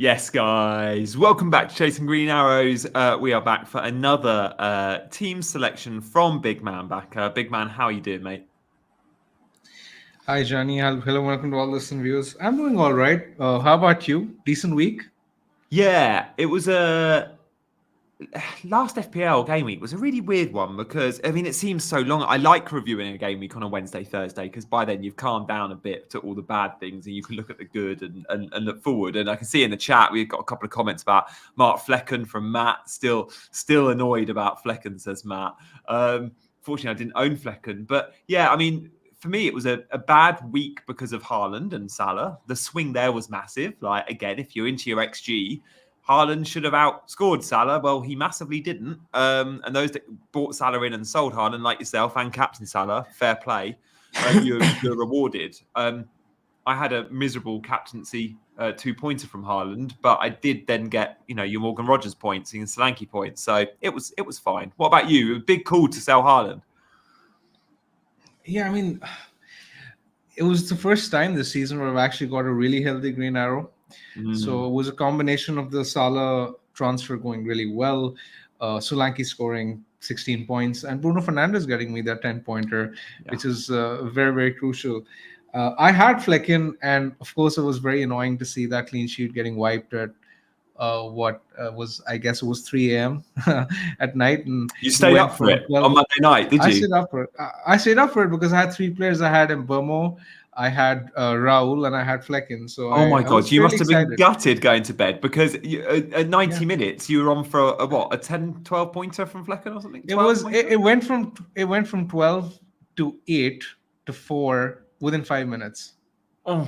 Yes, guys. Welcome back to Chasing Green Arrows. We are back for another team selection from Big Man Backer. Big Man, how are you doing, mate? Hi, Johnny. Hello, welcome to all listeners and viewers. I'm doing all right. How about you? Decent week? Yeah, it was a last FPL game week was a really weird one because it seems so long. I like reviewing a game week on a Wednesday, Thursday because by then you've calmed down a bit to all the bad things and you can look at the good and look forward. And I can see in the chat we've got a couple of comments about Mark Flecken from Matt. Still annoyed about Flecken, says Matt. Fortunately, I didn't own Flecken, but yeah, for me, it was a bad week because of Haaland and Salah. The swing there was massive. Like, again, if you're into your XG, Haaland should have outscored Salah. Well, he massively didn't. And those that bought Salah in and sold Haaland, like yourself and Captain Salah, fair play. You're rewarded. I had a miserable captaincy 2-pointer from Haaland, but I did then get, your Morgan Rogers points and Solanke points. So it was fine. What about you? A big call to sell Haaland. Yeah, it was the first time this season where I've actually got a really healthy green arrow. So it was a combination of the Salah transfer going really well, Solanke scoring 16 points, and Bruno Fernandes getting me that 10-pointer, which is very, very crucial. I had Flecken, and of course, it was very annoying to see that clean sheet getting wiped at I guess it was 3 a.m. at night. And you stayed up for it on Monday night, did you? I stayed up for it. I stayed up for it because I had three players. I had Mbomo, I had Raul, and I had Flecken. So my God, you must have been gutted going to bed because at 90 minutes you were on for a 10, 12 pointer from Flecken or something. It went from 12 to 8 to 4 within 5 minutes. Oh,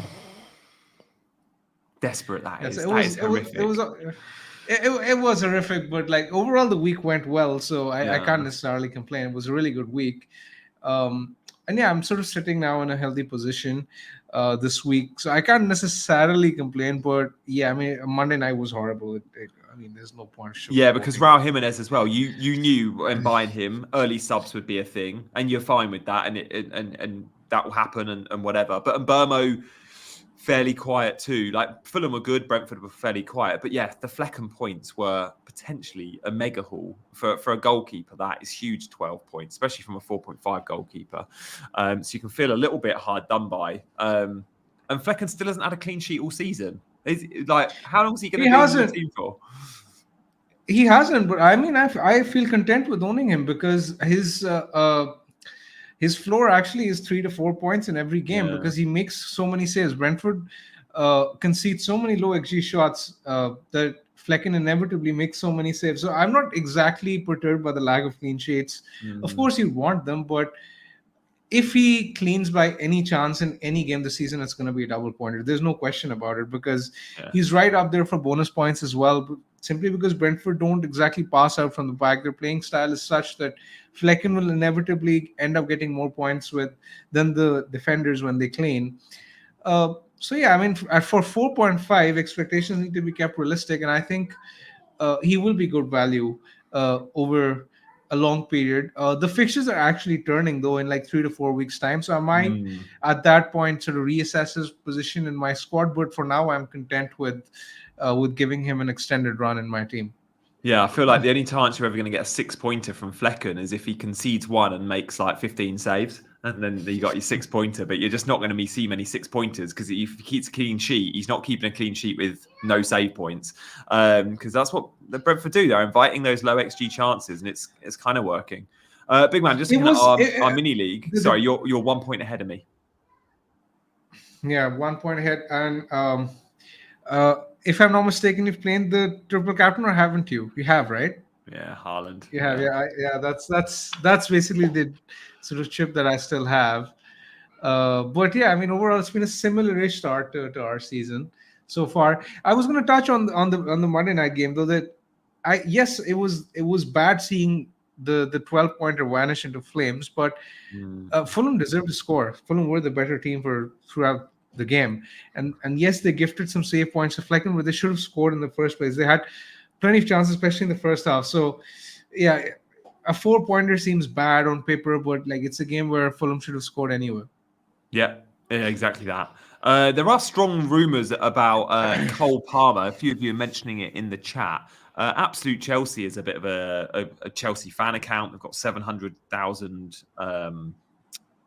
desperate that is. That is horrific. It was horrific, but like overall the week went well, so I can't necessarily complain. It was a really good week. And yeah, I'm sort of sitting now in a healthy position this week, so I can't necessarily complain. But yeah, Monday night was horrible. There's no point. Yeah, because Raul Jimenez as well. You knew when buying him, early subs would be a thing, and you're fine with that, and that will happen and whatever. But Mbomo, fairly quiet too. Like Fulham were good, Brentford were fairly quiet. But yeah, the Flecken points were potentially a mega haul for a goalkeeper. That is huge, 12 points, especially from a 4.5 goalkeeper. So you can feel a little bit hard done by. And Flecken still hasn't had a clean sheet all season. Like, how long is he going to be in the team for? He hasn't, but I feel content with owning him because his floor actually is 3 to 4 points in every game because he makes so many saves. Brentford concedes so many low XG shots that Flecken inevitably makes so many saves. So I'm not exactly perturbed by the lack of clean sheets. Of course, you want them, but if he cleans by any chance in any game this season, it's going to be a double pointer. There's no question about it because he's right up there for bonus points as well. Simply because Brentford don't exactly pass out from the back. Their playing style is such that Flecken will inevitably end up getting more points than the defenders when they clean. For 4.5, expectations need to be kept realistic, and I think he will be good value over a long period. The fixtures are actually turning though in like 3 to 4 weeks time, so I might at that point sort of reassess his position in my squad. But for now, I'm content with giving him an extended run in my team. Yeah, I feel like the only chance you're ever going to get a 6-pointer from Flecken is if he concedes one and makes like 15 saves, and then you got your 6-pointer. But you're just not going to see many 6-pointers because if he keeps a clean sheet, he's not keeping a clean sheet with no save points. Because that's what the Brentford do. They're inviting those low XG chances, and it's kind of working. Big man, just looking at our mini league. Sorry, you're 1 point ahead of me. Yeah, 1 point ahead, and if I'm not mistaken, you've played the triple captain, or haven't you? You have, right? Yeah, Haaland. You have, yeah. That's basically the sort of chip that I still have. But yeah, overall, it's been a similar-ish start to our season so far. I was going to touch on the Monday night game, though. It was bad seeing the 12-pointer vanish into flames, but Fulham deserved to score. Fulham were the better team throughout the game, and yes, they gifted some save points to Flecken, but they should have scored in the first place. They had plenty of chances, especially in the first half. So yeah, a 4-pointer seems bad on paper, but like it's a game where Fulham should have scored anyway. Yeah, Yeah, exactly that. There are strong rumours about Cole Palmer. A few of you are mentioning it in the chat. Absolute Chelsea is a bit of a Chelsea fan account. They've got 700,000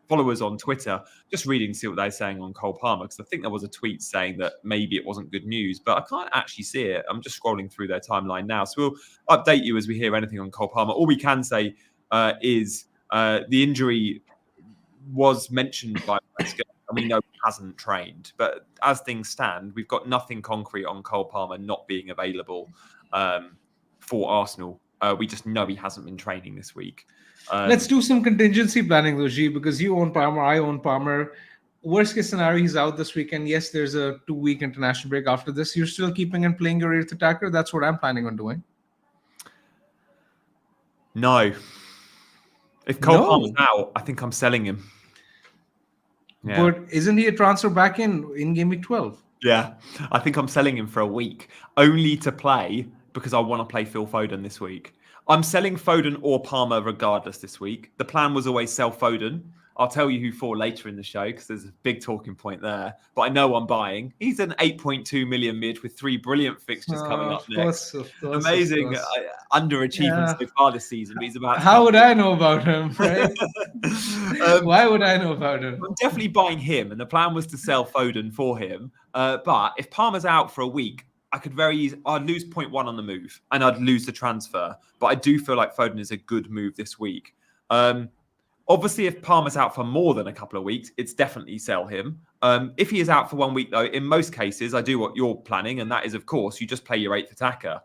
followers on Twitter. Just reading, see what they're saying on Cole Palmer, because I think there was a tweet saying that maybe it wasn't good news, but I can't actually see it. I'm just scrolling through their timeline now. So we'll update you as we hear anything on Cole Palmer. All we can say is the injury was mentioned by Wesker, and we know he hasn't trained. But as things stand, we've got nothing concrete on Cole Palmer not being available for Arsenal. We just know he hasn't been training this week. Let's do some contingency planning, though, G, because you own Palmer, I own Palmer. Worst case scenario, he's out this weekend. Yes, there's a 2-week international break after this. You're still keeping and playing your eighth attacker. That's what I'm planning on doing. No. If Cole Palmer's out, I think I'm selling him. Yeah. But isn't he a transfer back in game week 12? Yeah, I think I'm selling him for a week, only to play because I want to play Phil Foden this week. I'm selling Foden or Palmer regardless this week. The plan was always sell Foden. I'll tell you who for later in the show because there's a big talking point there. But I know I'm buying. He's an 8.2 million mid with 3 brilliant fixtures coming up next. Of course, amazing underachievement so far this season. But he's about. How would I know about him? Right? Why would I know about him? I'm definitely buying him, and the plan was to sell Foden for him. But if Palmer's out for a week, I'd lose 0.1 on the move, and I'd lose the transfer. But I do feel like Foden is a good move this week. Obviously, if Palmer's out for more than a couple of weeks, it's definitely sell him. If he is out for 1 week, though, in most cases, I do what you're planning, and that is, of course, you just play your eighth attacker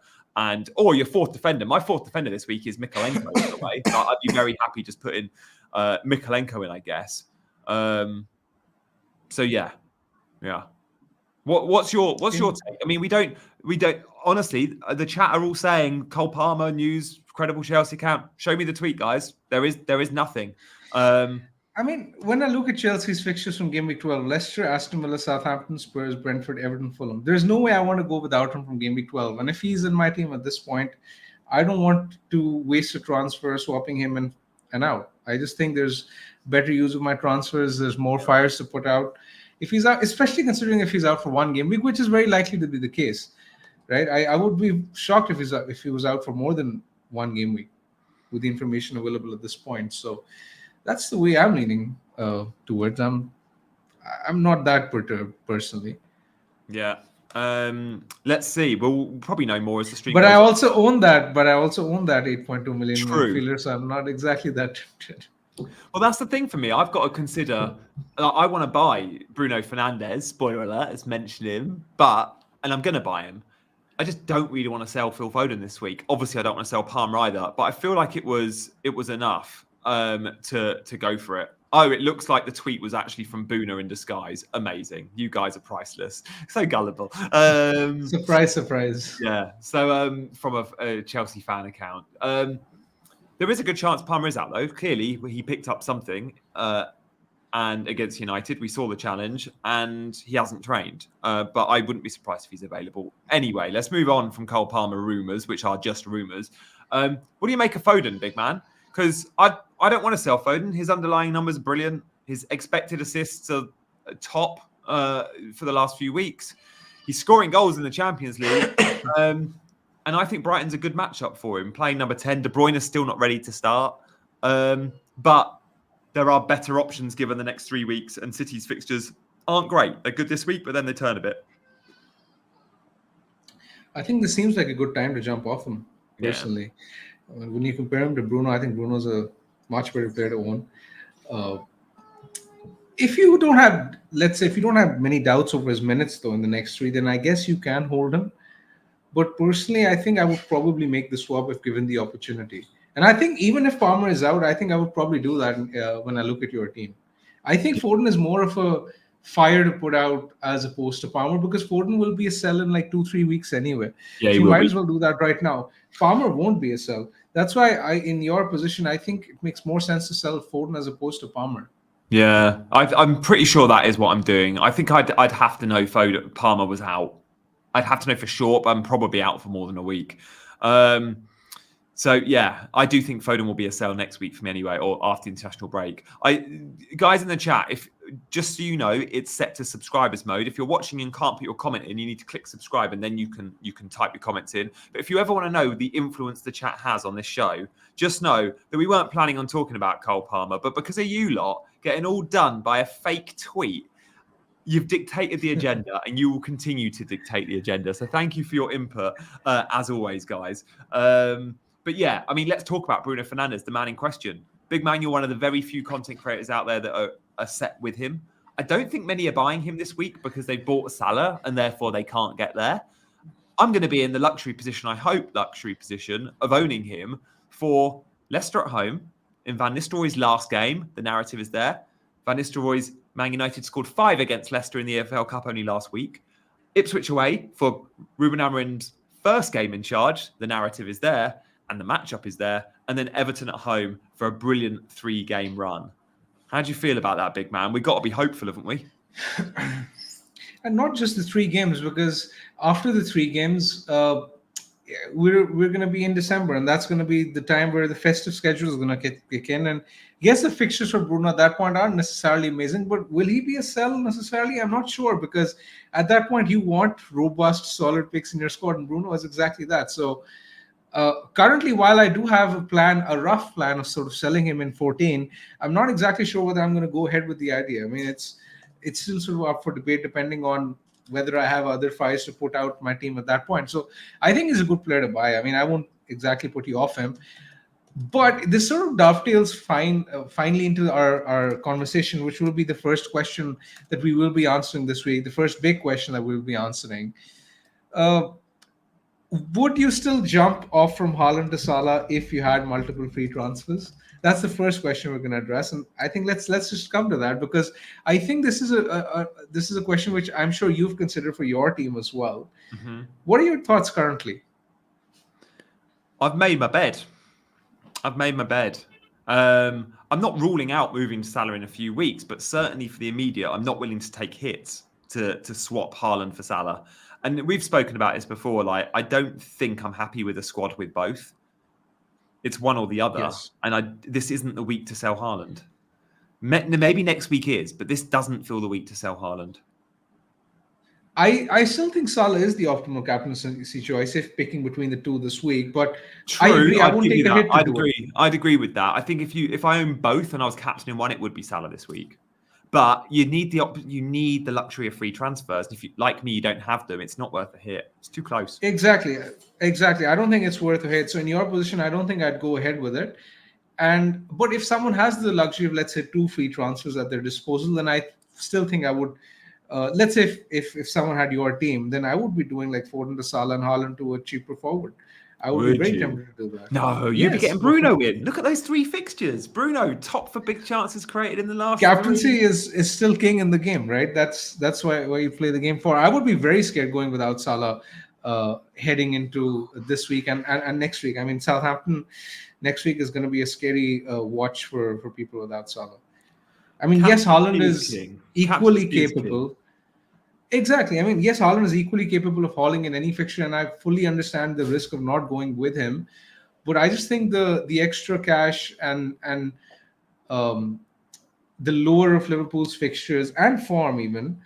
or your fourth defender. My fourth defender this week is Mykolenko, by the way. So I'd be very happy just putting Mykolenko in, I guess. So yeah. What's your take? I mean, we don't honestly. The chat are all saying Cole Palmer news, credible Chelsea account. Show me the tweet, guys. There is nothing. I mean, when I look at Chelsea's fixtures from game week 12, Leicester, Aston Villa, Southampton, Spurs, Brentford, Everton, Fulham. There's no way I want to go without him from game week 12. And if he's in my team at this point, I don't want to waste a transfer swapping him in and out. I just think there's better use of my transfers. There's more fires to put out. If he's out, especially considering if he's out for 1 game week, which is very likely to be the case, right? I would be shocked if he was out for more than 1 game week with the information available at this point. So that's the way I'm leaning towards. I'm not that perturbed personally. Yeah. Let's see. We'll probably know more as the stream goes. But I also own that 8.2 million midfielder, so I'm not exactly that tempted. Well, that's the thing for me. I've got to consider. I want to buy Bruno Fernandes. Spoiler alert, it's mentioned him, and I'm going to buy him. I just don't really want to sell Phil Foden this week. Obviously, I don't want to sell Palmer either. But I feel like it was enough to go for it. Oh, it looks like the tweet was actually from Boona in disguise. Amazing. You guys are priceless. So gullible. Surprise. Yeah. So from a Chelsea fan account. There is a good chance Palmer is out, though. Clearly, he picked up something. And against United, we saw the challenge, and he hasn't trained. But I wouldn't be surprised if he's available. Anyway, let's move on from Cole Palmer rumours, which are just rumours. What do you make of Foden, big man? Because I don't want to sell Foden. His underlying numbers are brilliant. His expected assists are top for the last few weeks. He's scoring goals in the Champions League. And I think Brighton's a good matchup for him. Playing number 10, De Bruyne is still not ready to start. But there are better options given the next 3 weeks, and City's fixtures aren't great. They're good this week, but then they turn a bit. I think this seems like a good time to jump off him, personally. Yeah. When you compare him to Bruno, I think Bruno's a much better player to own. If you don't have many doubts over his minutes, though, in the next 3, then I guess you can hold him. But personally, I think I would probably make the swap if given the opportunity. And I think even if Palmer is out, I think I would probably do that when I look at your team. I think Foden is more of a fire to put out as opposed to Palmer, because Foden will be a sell in like 2-3 weeks anyway. Yeah, so you might as well do that right now. Palmer won't be a sell. That's why in your position, I think it makes more sense to sell Foden as opposed to Palmer. Yeah, I'm pretty sure that is what I'm doing. I think I'd have to know Palmer was out. I'd have to know for sure, but I'm probably out for more than a week. So yeah, I do think Foden will be a sell next week for me anyway, or after the international break. Guys in the chat, if just so you know, it's set to subscribers mode. If you're watching and can't put your comment in, you need to click subscribe, and then you can type your comments in. But if you ever want to know the influence the chat has on this show, just know that we weren't planning on talking about Cole Palmer, but because of you lot getting all done by a fake tweet, you've dictated the agenda, and you will continue to dictate the agenda. So thank you for your input, as always, guys. But yeah, I mean, let's talk about Bruno Fernandes, the man in question. Big man, you're one of the very few content creators out there that are set with him. I don't think many are buying him this week because they bought Salah and therefore they can't get there. I'm going to be in the luxury position, I hope luxury position, of owning him for Leicester at home in Van Nistelrooy's last game. The narrative is there. Van Nistelrooy's Man United scored 5 against Leicester in the EFL Cup only last week. Ipswich away for Ruben Amorim's first game in charge. The narrative is there and the matchup is there. And then Everton at home for a brilliant 3-game run. How do you feel about that, big man? We've got to be hopeful, haven't we? And not just the 3 games, because after the 3 games, we're going to be in December, and that's going to be the time where the festive schedule is going to kick in. And yes, the fixtures for Bruno at that point aren't necessarily amazing, but will he be a sell necessarily? I'm not sure, because at that point you want robust, solid picks in your squad, and Bruno is exactly that. So currently, while I do have a rough plan of sort of selling him in 14, I'm not exactly sure whether I'm going to go ahead with the idea. I mean, it's still sort of up for debate depending on whether I have other files to put out my team at that point. So I think he's a good player to buy. I mean, I won't exactly put you off him. But this sort of dovetails finally into our conversation, which will be the first question that we will be answering this week, the first big question that we'll be answering. Would you still jump off from Haaland to Salah if you had multiple free transfers? That's the first question we're going to address, and I think let's just come to that, because I think this is a question which I'm sure you've considered for your team as well. Mm-hmm. What are your thoughts currently? I've made my bed. I'm not ruling out moving to Salah in a few weeks, but certainly for the immediate, I'm not willing to take hits to swap Haaland for Salah. And we've spoken about this before. Like, I don't think I'm happy with a squad with both. It's one or the other. Yes. And this isn't the week to sell Haaland. Maybe next week is, but this doesn't feel the week to sell Haaland. I still think Salah is the optimal captaincy choice if picking between the two this week. But true, I agree. I won't take a hit to do it. I'd agree with that. I think if I own both and I was captaining one, it would be Salah this week. But you need the luxury of free transfers. If you, like me, you don't have them, it's not worth a hit. It's too close. Exactly. I don't think it's worth a hit. So in your position, I don't think I'd go ahead with it. But if someone has the luxury of, let's say, 2 free transfers at their disposal, then I still think I would. Let's say if someone had your team, then I would be doing like Foden to Salah and Haaland to a cheaper forward. I would be very tempted to do that. No, you'd be getting Bruno in. Look at those 3 fixtures. Bruno, top for big chances created in the last. Captaincy is still king in the game, right? That's why you play the game for. I would be very scared going without Salah heading into this week and next week. I mean, Southampton next week is going to be a scary watch for people without Salah. I mean, yes, Haaland is equally capable. Exactly. I mean, yes, Haaland is equally capable of hauling in any fixture, and I fully understand the risk of not going with him. But I just think the extra cash and the lower of Liverpool's fixtures and form even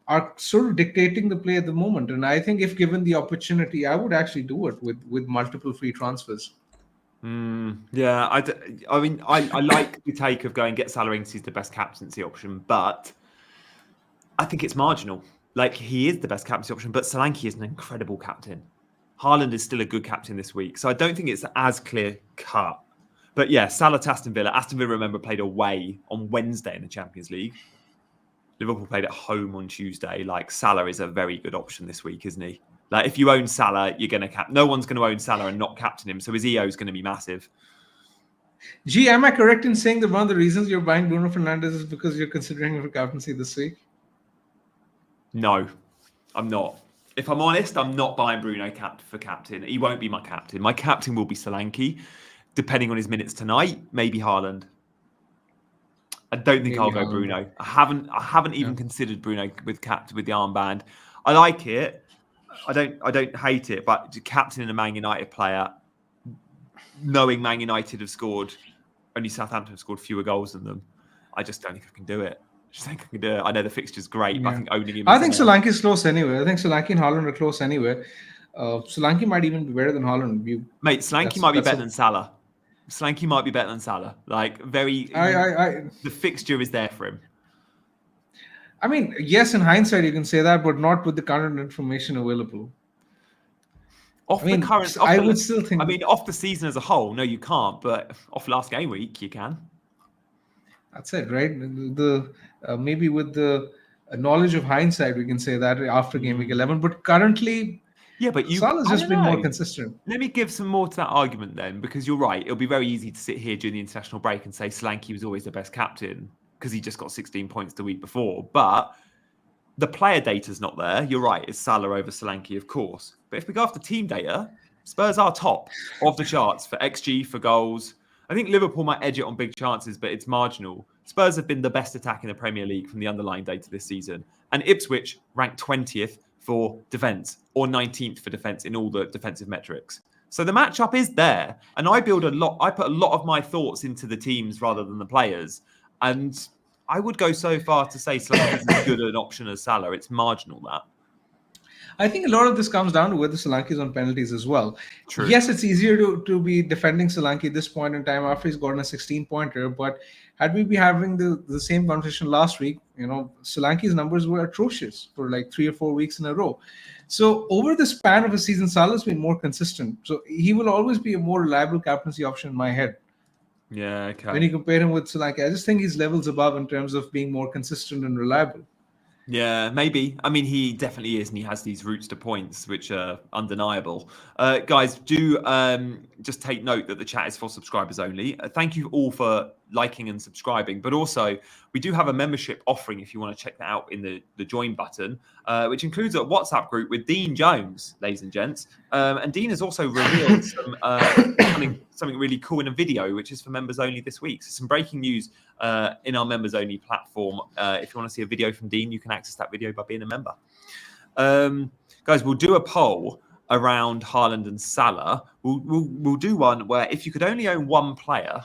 are sort of dictating the play at the moment. And I think if given the opportunity, I would actually do it with multiple free transfers. Yeah, I mean, I like the take of going get Salah because he's the best captaincy option, but I think it's marginal. Like, he is the best captaincy option, but Solanke is an incredible captain. Haaland is still a good captain this week, so I don't think it's as clear cut. But yeah, Salah to Aston Villa. Aston Villa, remember, played away on Wednesday in the Champions League. Liverpool played at home on Tuesday. Like, Salah is a very good option this week, isn't he? Like, if you own Salah, you're going to no one's going to own Salah and not captain him, so his EO is going to be massive. Gee, am I correct in saying that one of the reasons you're buying Bruno Fernandes is because you're considering him for captaincy this week? No, I'm not. If I'm honest, I'm not buying Bruno for captain. He won't be my captain. My captain will be Solanke, depending on his minutes tonight. Maybe Haaland. I don't think I'll go Bruno. I haven't even considered Bruno with the armband. I like it. I don't hate it, but captaining a Man United player, knowing Man United have scored, only Southampton have scored fewer goals than them. I just don't think I can do it. I know the fixture's great, but I Yeah. think owning him. I think Solanke is close anyway. I think Solanke and Haaland are close anyway. Solanke might even be better than Haaland. Mate, Solanke might be better than Salah. Solanke might be better than Salah. Like the fixture is there for him. I mean, yes, in hindsight you can say that, but not with the current information available. Off the season as a whole, no, you can't. But off last game week, you can. That's it, right? Maybe with the knowledge of hindsight, we can say that after game week 11. But currently, Salah's just been more consistent. Let me give some more to that argument then, because you're right. It'll be very easy to sit here during the international break and say Solanke was always the best captain because he just got 16 points the week before. But the player data's not there. You're right. It's Salah over Solanke, of course. But if we go after team data, Spurs are top of the charts for XG, for goals. I think Liverpool might edge it on big chances, but it's marginal. Spurs have been the best attack in the Premier League from the underlying data this season. And Ipswich ranked 20th for defence or 19th for defence in all the defensive metrics. So the matchup is there. And I put a lot of my thoughts into the teams rather than the players. And I would go so far to say Solanke is as good an option as Salah. It's marginal, that. I think a lot of this comes down to whether Solanke is on penalties as well. True. Yes, it's easier to be defending Solanke at this point in time after he's gotten a 16-pointer. But had we been having the same conversation last week, Solanke's numbers were atrocious for like 3 or 4 weeks in a row. So over the span of a season, Salah's been more consistent. So he will always be a more reliable captaincy option in my head. Yeah, okay. When you compare him with Solanke, I just think he's levels above in terms of being more consistent and reliable. Yeah, maybe. I mean, he definitely is, and he has these routes to points, which are undeniable. Guys, do just take note that the chat is for subscribers only. Thank you all for liking and subscribing, but also we do have a membership offering if you want to check that out in the join button, which includes a WhatsApp group with Dean Jones, ladies and gents. And Dean has also revealed something really cool in a video, which is for members only this week. So some breaking news in our members only platform. If you want to see a video from Dean, you can access that video by being a member. Guys, we'll do a poll around Haaland and Salah. We'll do one where if you could only own one player,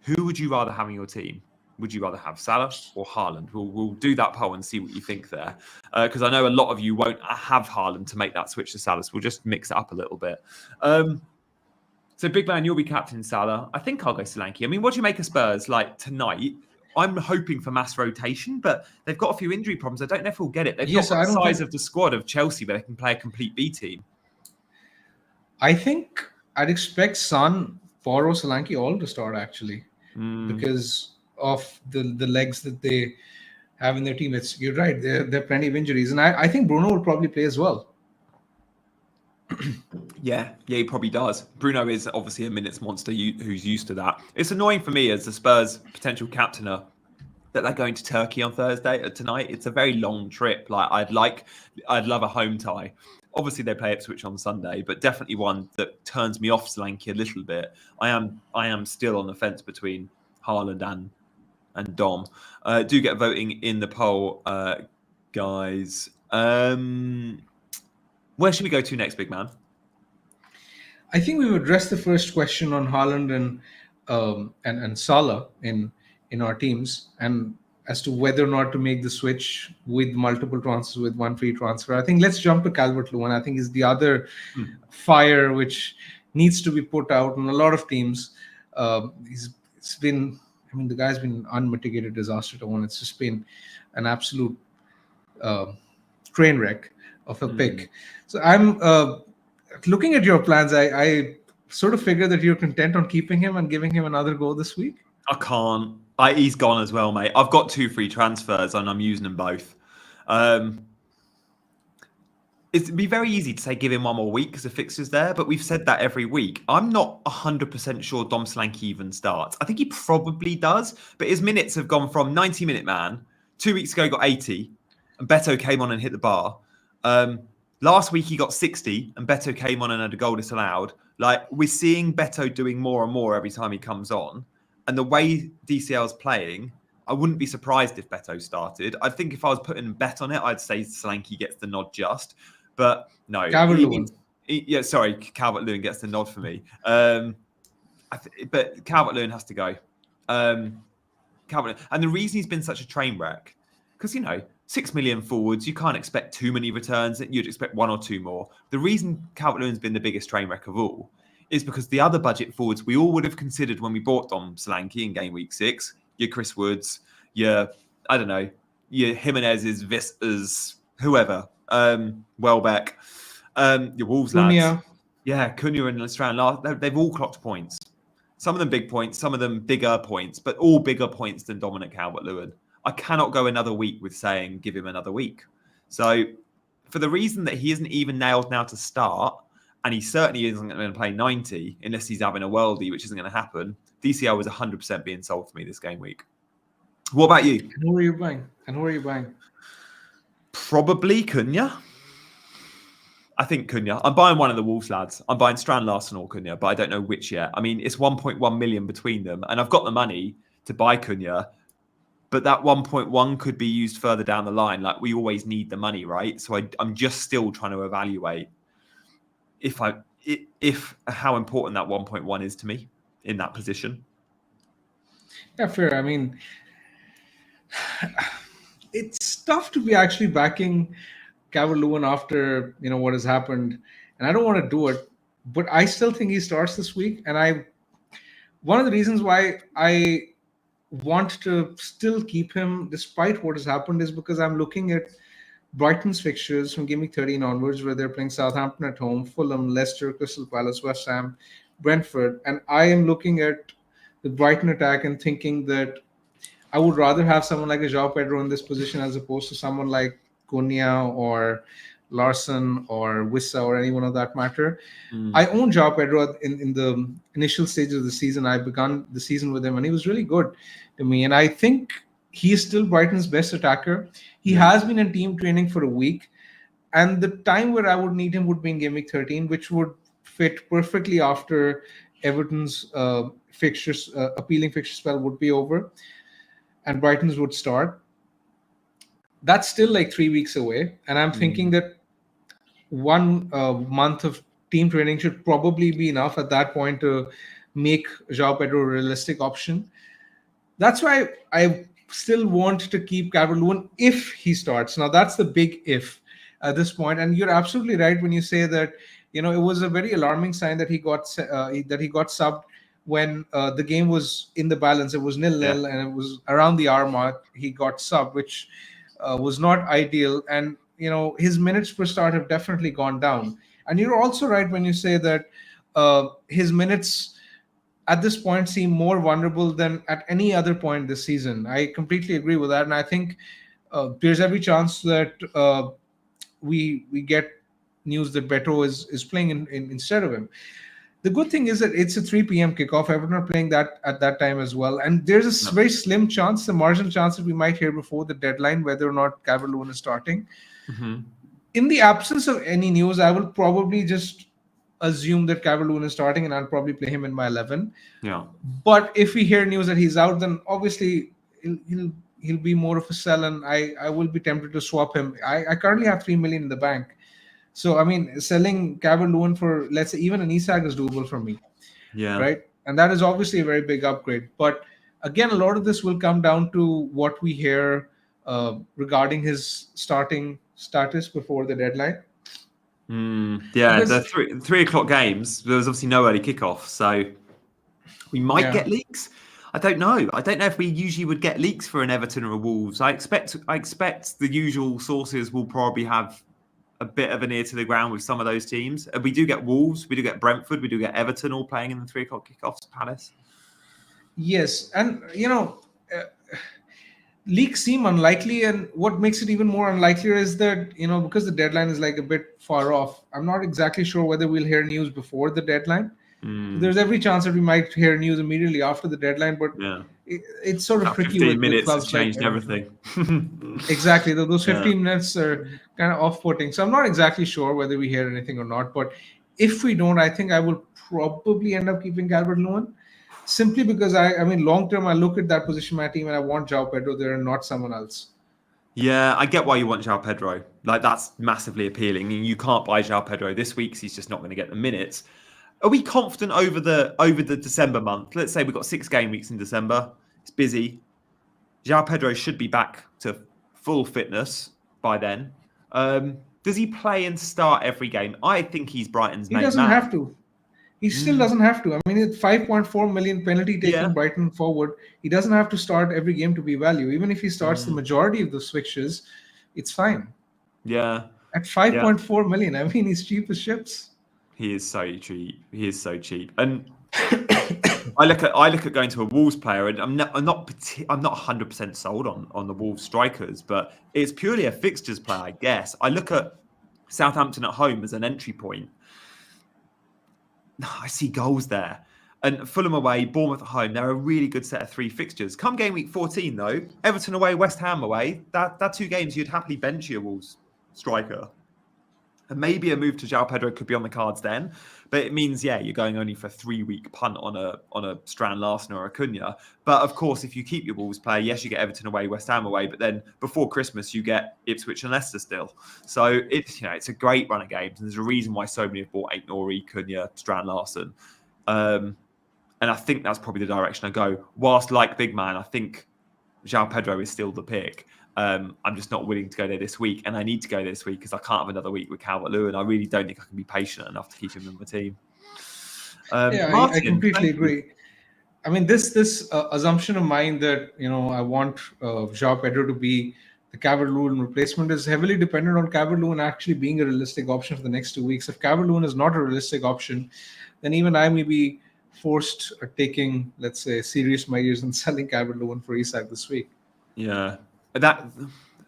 who would you rather have in your team? Would you rather have Salah or Haaland? We'll do that poll and see what you think there. Because I know a lot of you won't have Haaland to make that switch to Salah. So we'll just mix it up a little bit. So, Big Man, you'll be captain Salah. I think I'll go Solanke. I mean, what do you make of Spurs like tonight? I'm hoping for mass rotation, but they've got a few injury problems. I don't know if we'll get it. They've got the size of the squad of Chelsea where they can play a complete B team. I think I'd expect Son, Porro, Solanke all to start, actually. Because of the legs that they have in their team. You're right. There are plenty of injuries. And I think Bruno will probably play as well. Yeah, he probably does. Bruno is obviously a minutes monster who's used to that. It's annoying for me as the Spurs potential captainer that they're going to Turkey on tonight. It's a very long trip. Like I'd love a home tie. Obviously they play Ipswich on Sunday, but definitely one that turns me off Solanke a little bit. I am still on the fence between Haaland and Dom. Do get voting in the poll, guys. Where should we go to next, Big Man? I think we've addressed the first question on Haaland and Salah in our teams, and as to whether or not to make the switch with multiple transfers with one free transfer. I think let's jump to Calvert-Lewin. I think is the other fire which needs to be put out in a lot of teams. The guy's been unmitigated disaster to one. It's just been an absolute train wreck of a pick. So I'm looking at your plans. I sort of figure that you're content on keeping him and giving him another go this week. I can't. He's gone as well, mate. I've got 2 free transfers and I'm using them both. It'd be very easy to say give him one more week because the fixture's there, but we've said that every week. I'm not 100% sure Dom Solanke even starts. I think he probably does, but his minutes have gone from 90-minute man. 2 weeks ago, he got 80, and Beto came on and hit the bar. Last week, he got 60, and Beto came on and had a goal disallowed. Like, we're seeing Beto doing more and more every time he comes on. And the way DCL's playing, I wouldn't be surprised if Beto started. I think if I was putting a bet on it, I'd say Solanke gets the nod just. But no. Calvert-Lewin. Calvert-Lewin gets the nod for me. But Calvert-Lewin has to go. Calvert, and the reason he's been such a train wreck, because 6 million forwards, you can't expect too many returns. You'd expect one or two more. The reason Calvert-Lewin's been the biggest train wreck of all is because the other budget forwards we all would have considered when we bought Dom Solanke in game week 6, your Chris Woods, your Jimenez's, Vistas, whoever, Welbeck, your Wolves lads. Cunha. Yeah, Cunha and Strand, they've all clocked points. Some of them big points, some of them bigger points, but all bigger points than Dominic Calvert-Lewin. I cannot go another week with saying give him another week. So for the reason that he isn't even nailed now to start, and he certainly isn't going to play 90 unless he's having a worldie, which isn't going to happen, DCL was 100% being sold for me this game week. What about you? And who are you buying? Probably Cunha. I think Cunha. I'm buying one of the Wolves lads. I'm buying Strand Larson or Cunha, but I don't know which yet. I mean, it's 1.1 million between them, and I've got the money to buy Cunha, but that 1.1 could be used further down the line. Like, we always need the money, right? So I'm just still trying to evaluate if how important that 1.1 is to me in that position. Yeah, fair. I mean, it's tough to be actually backing Calvert-Lewin after what has happened, and I don't want to do it, but I still think he starts this week. And one of the reasons why I want to still keep him despite what has happened is because I'm looking at Brighton's fixtures from game week 13 onwards, where they're playing Southampton at home, Fulham, Leicester, Crystal Palace, West Ham, Brentford, and I am looking at the Brighton attack and thinking that I would rather have someone like a João Pedro in this position as opposed to someone like Cunha or Larson or Wissa or anyone of that matter. I own João Pedro in the initial stages of the season. I began the season with him, and he was really good to me. And I think he's still Brighton's best attacker. He has been in team training for a week, and the time where I would need him would be in game week 13, which would fit perfectly after Everton's appealing fixture spell would be over, and Brighton's would start. That's still like 3 weeks away. And I'm thinking that 1 month of team training should probably be enough at that point to make João Pedro a realistic option. That's why I still want to keep Calvert-Lewin if he starts. Now, that's the big if at this point. And you're absolutely right when you say that, it was a very alarming sign that he got subbed when the game was in the balance. It was 0-0 and it was around the hour mark. He got subbed, which was not ideal, and his minutes per start have definitely gone down. And you're also right when you say that his minutes at this point seem more vulnerable than at any other point this season. I completely agree with that, and I think there's every chance that we get news that Beto is playing in instead of him. The good thing is that it's a 3 p.m. kickoff. Everyone are playing that at that time as well. And there's a very slim chance, the marginal chance that we might hear before the deadline whether or not Calvert-Lewin is starting. In the absence of any news, I will probably just assume that Calvert-Lewin is starting, and I'll probably play him in my 11. Yeah. But if we hear news that he's out, then obviously he'll be more of a sell, and I will be tempted to swap him. I currently have 3 million in the bank. So, I mean, selling Calvert-Lewin for, let's say, even an Isak is doable for me. Yeah. Right? And that is obviously a very big upgrade. But again, a lot of this will come down to what we hear regarding his starting status before the deadline. Yeah, because the 3 o'clock games, there was obviously no early kickoff. So we might get leaks. I don't know. I don't know if we usually would get leaks for an Everton or a Wolves. I expect the usual sources will probably have a bit of an ear to the ground with some of those teams. We do get Wolves, we do get Brentford, we do get Everton all playing in the 3 o'clock kickoffs. Palace. Yes, and leaks seem unlikely, and what makes it even more unlikely is that because the deadline is like a bit far off. I'm not exactly sure whether we'll hear news before the deadline. There's every chance that we might hear news immediately after the deadline, but it's sort of tricky. 15 minutes has changed everything. Exactly. Those 15 minutes are kind of off-putting. So I'm not exactly sure whether we hear anything or not. But if we don't, I think I will probably end up keeping Calvert-Lewin, simply because I mean, long-term, I look at that position in my team and I want João Pedro there and not someone else. Yeah, I get why you want João Pedro. Like, that's massively appealing. And you can't buy João Pedro this week because he's just not going to get the minutes. Are we confident over the December month? Let's say we've got 6 game weeks in December. It's busy. João Pedro should be back to full fitness by then. Does he play and start every game? I think he's Brighton's He main doesn't man. have to. He still doesn't have to. I mean, it's 5.4 million penalty taking Yeah. Brighton forward. He doesn't have to start every game to be value. Even if he starts the majority of those fixtures, it's fine. Yeah. At 5.4 million, I mean, he's cheap as ships. He is so cheap. He is so cheap. And I look at going to a Wolves player, and I'm not 100% sold on the Wolves strikers, but it's purely a fixtures play, I guess. I look at Southampton at home as an entry point. I see goals there. And Fulham away, Bournemouth at home, they're a really good set of 3 fixtures. Come game week 14, though, Everton away, West Ham away, that 2 games you'd happily bench your Wolves striker. And maybe a move to João Pedro could be on the cards then. But it means, you're going only for a 3-week punt on a Strand Larsen or a Cunha. But of course, if you keep your Wolves player, yes, you get Everton away, West Ham away. But then before Christmas, you get Ipswich and Leicester still. So it's a great run of games. And there's a reason why so many have bought Aït-Nouri, Cunha, Strand Larsen. And I think that's probably the direction I go. Whilst like Big Man, I think João Pedro is still the pick. I'm just not willing to go there this week, and I need to go this week because I can't have another week with Calvert-Lewin. I really don't think I can be patient enough to keep him in my team. I completely agree. I mean, this assumption of mine that I want João Pedro to be the Calvert-Lewin replacement is heavily dependent on Calvert-Lewin actually being a realistic option for the next 2 weeks. If Calvert-Lewin is not a realistic option, then even I may be forced taking, let's say, serious measures and selling Calvert-Lewin for Isak this week. Yeah. That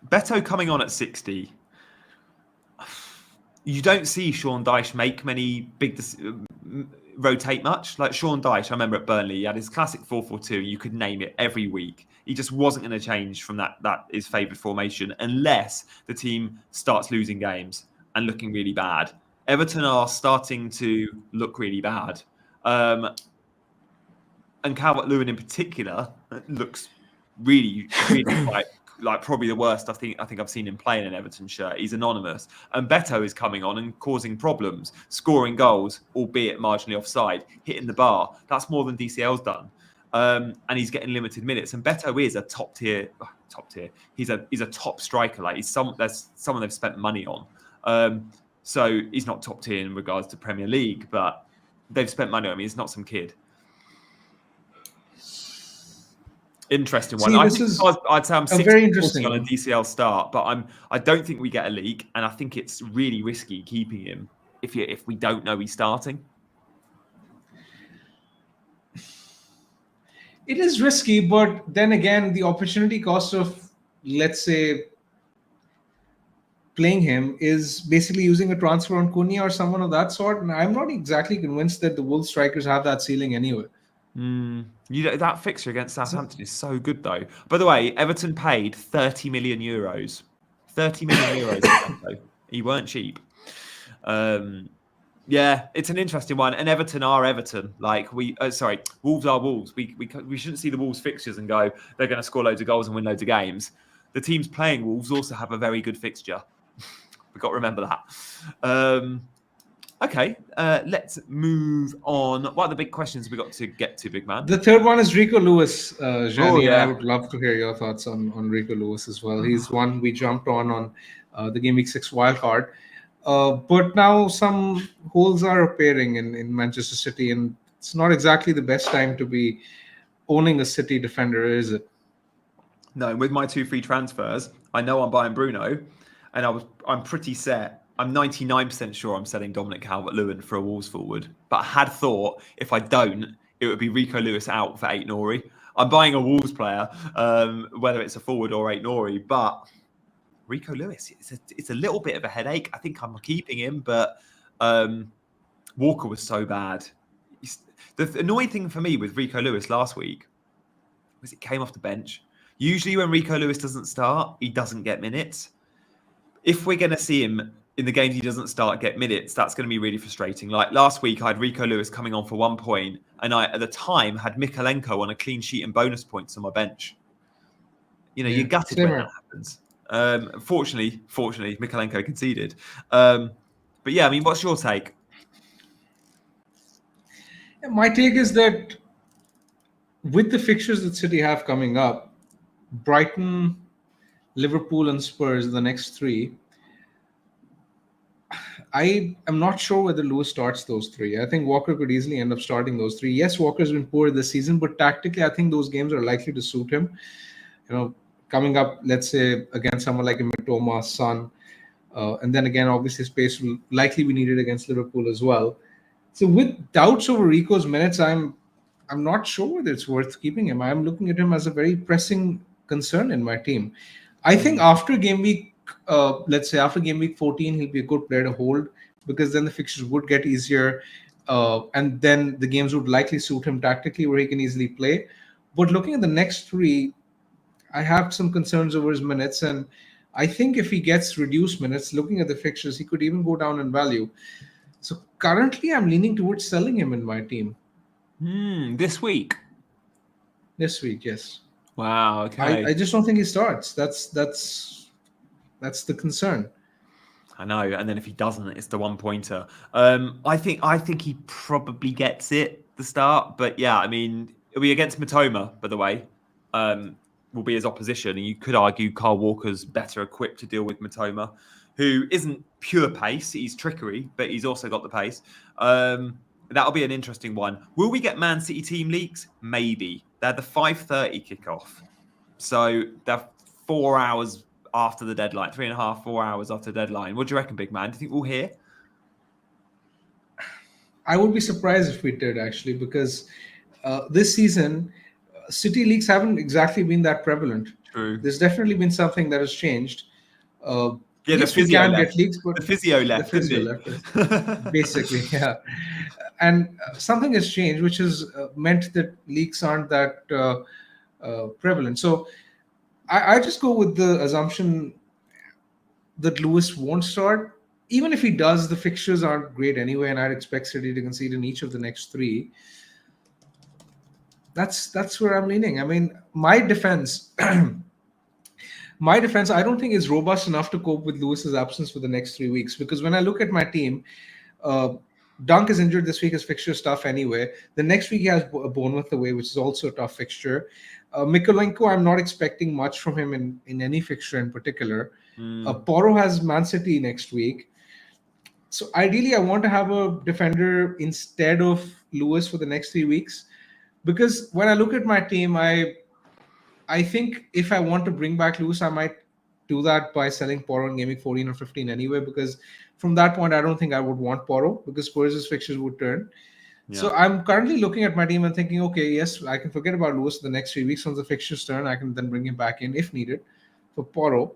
Beto coming on at 60, you don't see Sean Dyche make many rotate much. Like Sean Dyche, I remember at Burnley, he had his classic 4-4-2. You could name it every week. He just wasn't going to change from that his favoured formation unless the team starts losing games and looking really bad. Everton are starting to look really bad. And Calvert-Lewin in particular looks really, really like probably the worst I think I've seen him play in an Everton shirt. He's anonymous. And Beto is coming on and causing problems, scoring goals, albeit marginally offside, hitting the bar. That's more than DCL's done. And he's getting limited minutes. And Beto is a top tier. He's a top striker. Like there's someone they've spent money on. So he's not top tier in regards to Premier League, but they've spent money on him. He's not some kid. Interesting one. I'd say I'm 60 on a DCL start, but I don't think we get a leak, and I think it's really risky keeping him if we don't know he's starting. It is risky, but then again, the opportunity cost of, let's say, playing him is basically using a transfer on Cunha or someone of that sort, and I'm not exactly convinced that the Wolves strikers have that ceiling anyway. That fixture against Southampton is so good, though. By the way, Everton paid 30 million euros. 30 million euros. He weren't cheap. It's an interesting one. And Everton are Everton. Like Wolves are Wolves. We shouldn't see the Wolves fixtures and go, they're going to score loads of goals and win loads of games. The teams playing Wolves also have a very good fixture. We've got to remember that. Okay, let's move on. What are the big questions we got to get to, Big Man? The third one is Rico Lewis. Gianni, I would love to hear your thoughts on Rico Lewis as well. He's one we jumped on the Game Week 6 wildcard. But now some holes are appearing in Manchester City, and it's not exactly the best time to be owning a City defender, is it? No, with my 2 free transfers, I know I'm buying Bruno, and I'm pretty set. I'm 99% sure I'm selling Dominic Calvert-Lewin for a Wolves forward. But I had thought if I don't, it would be Rico Lewis out for Aït-Nouri. I'm buying a Wolves player, whether it's a forward or Aït-Nouri. But Rico Lewis, it's a little bit of a headache. I think I'm keeping him, but Walker was so bad. The annoying thing for me with Rico Lewis last week was it came off the bench. Usually when Rico Lewis doesn't start, he doesn't get minutes. If we're going to see him in the games he doesn't start, get minutes, that's going to be really frustrating. Like last week, I had Rico Lewis coming on for 1 point, and I, at the time, had Mykolenko on a clean sheet and bonus points on my bench. You're gutted when that happens. Fortunately, Mykolenko conceded. But yeah, I mean, what's your take? My take is that with the fixtures that City have coming up, Brighton, Liverpool, and Spurs, the next three. I am not sure whether Lewis starts those three. I think Walker could easily end up starting those three. Yes, Walker's been poor this season, but tactically, I think those games are likely to suit him. Coming up, let's say, against someone like Mitoma, Son, and then again, obviously, space will likely be needed against Liverpool as well. So, with doubts over Rico's minutes, I'm not sure whether it's worth keeping him. I'm looking at him as a very pressing concern in my team. I think after game week, let's say after game week 14, he'll be a good player to hold because then the fixtures would get easier, and then the games would likely suit him tactically where he can easily play. But looking at the next three, I have some concerns over his minutes, and I think if he gets reduced minutes, looking at the fixtures, he could even go down in value. So currently, I'm leaning towards selling him in my team. This week. This week, yes. Wow. Okay. I just don't think he starts. That's the concern. I know, and then if he doesn't, it's the 1 pointer. I think he probably gets it the start, but yeah, I mean, it'll be against Mitoma, by the way. Will be his opposition, and you could argue Carl Walker's better equipped to deal with Mitoma, who isn't pure pace. He's trickery, but he's also got the pace. That'll be an interesting one. Will we get Man City team leaks? Maybe. They're the 5:30 kickoff, so they're 4 hours after the deadline, 3.5, 4 hours after the deadline. What do you reckon, big man? Do you think we'll hear? I would be surprised if we did, actually, because this season, City leaks haven't exactly been that prevalent. True. There's definitely been something that has changed. The yes, physio we can left. get leaks, but the physio left. The physio left, basically, yeah. And something has changed, which has meant that leaks aren't that prevalent. So I just go with the assumption that Lewis won't start. Even if he does, the fixtures aren't great anyway, and I'd expect City to concede in each of the next three. That's where I'm leaning. I mean, my defense, I don't think is robust enough to cope with Lewis's absence for the next 3 weeks. Because when I look at my team, Dunk is injured this week. His fixture is tough anyway. The next week he has Bournemouth away, which is also a tough fixture. Mykolenko, I'm not expecting much from him in any fixture in particular. Porro has Man City next week. So ideally, I want to have a defender instead of Lewis for the next 3 weeks. Because when I look at my team, I think if I want to bring back Lewis, I might do that by selling Porro in game week 14 or 15 anyway, because from that point, I don't think I would want Porro because Spurs' fixtures would turn. Yeah. So I'm currently looking at my team and thinking, okay, yes, I can forget about Lewis the next 3 weeks. Once the fixtures turn, I can then bring him back in if needed for Porro.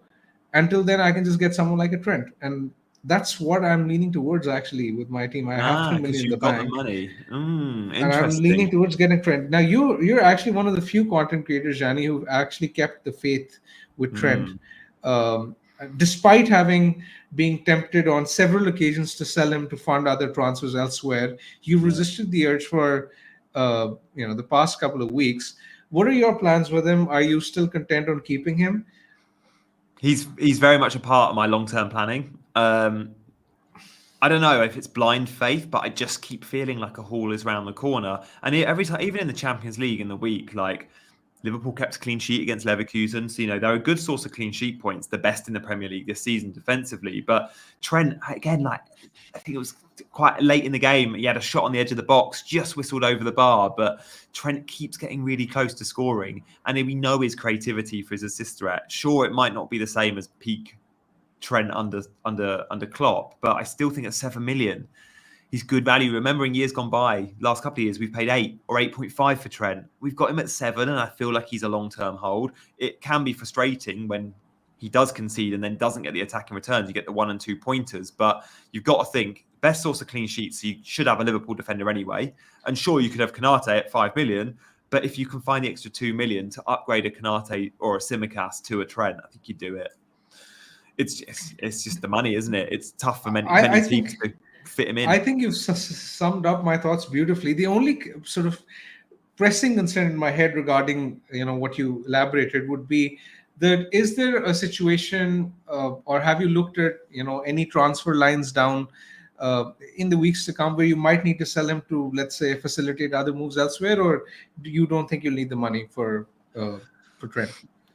Until then, I can just get someone like a Trent. And that's what I'm leaning towards, actually, with my team. I have 2 million in the bank. The money. And I'm leaning towards getting Trent. Now, you're actually one of the few content creators, Jani, who've actually kept the faith with Trent. Despite having being tempted on several occasions to sell him to fund other transfers elsewhere, you've resisted the urge for the past couple of weeks. What are your plans with him? Are you still content on keeping him? He's very much a part of my long-term planning. I don't know if it's blind faith, but I just keep feeling like a haul is around the corner. And every time, even in the Champions League in the week, like Liverpool kept a clean sheet against Leverkusen. So, they're a good source of clean sheet points, the best in the Premier League this season defensively. But Trent, again, I think it was quite late in the game. He had a shot on the edge of the box, just whistled over the bar. But Trent keeps getting really close to scoring. And we know his creativity for his assist threat. Sure, it might not be the same as peak Trent under Klopp, but I still think at 7 million, he's good value. Remembering years gone by, last couple of years, we've paid 8 or 8.5 for Trent. We've got him at 7, and I feel like he's a long-term hold. It can be frustrating when he does concede and then doesn't get the attacking returns. You get the 1 and 2 pointers, but you've got to think best source of clean sheets. So you should have a Liverpool defender anyway. And sure, you could have Konate at 5 million, but if you can find the extra 2 million to upgrade a Konate or a Tsimikas to a Trent, I think you'd do it. It's just the money, isn't it? It's tough for many teams to fit him in. I think you've summed up my thoughts beautifully. The only sort of pressing concern in my head regarding what you elaborated would be that is there a situation or have you looked at any transfer lines down in the weeks to come where you might need to sell him to, let's say, facilitate other moves elsewhere, or you don't think you'll need the money for Trent?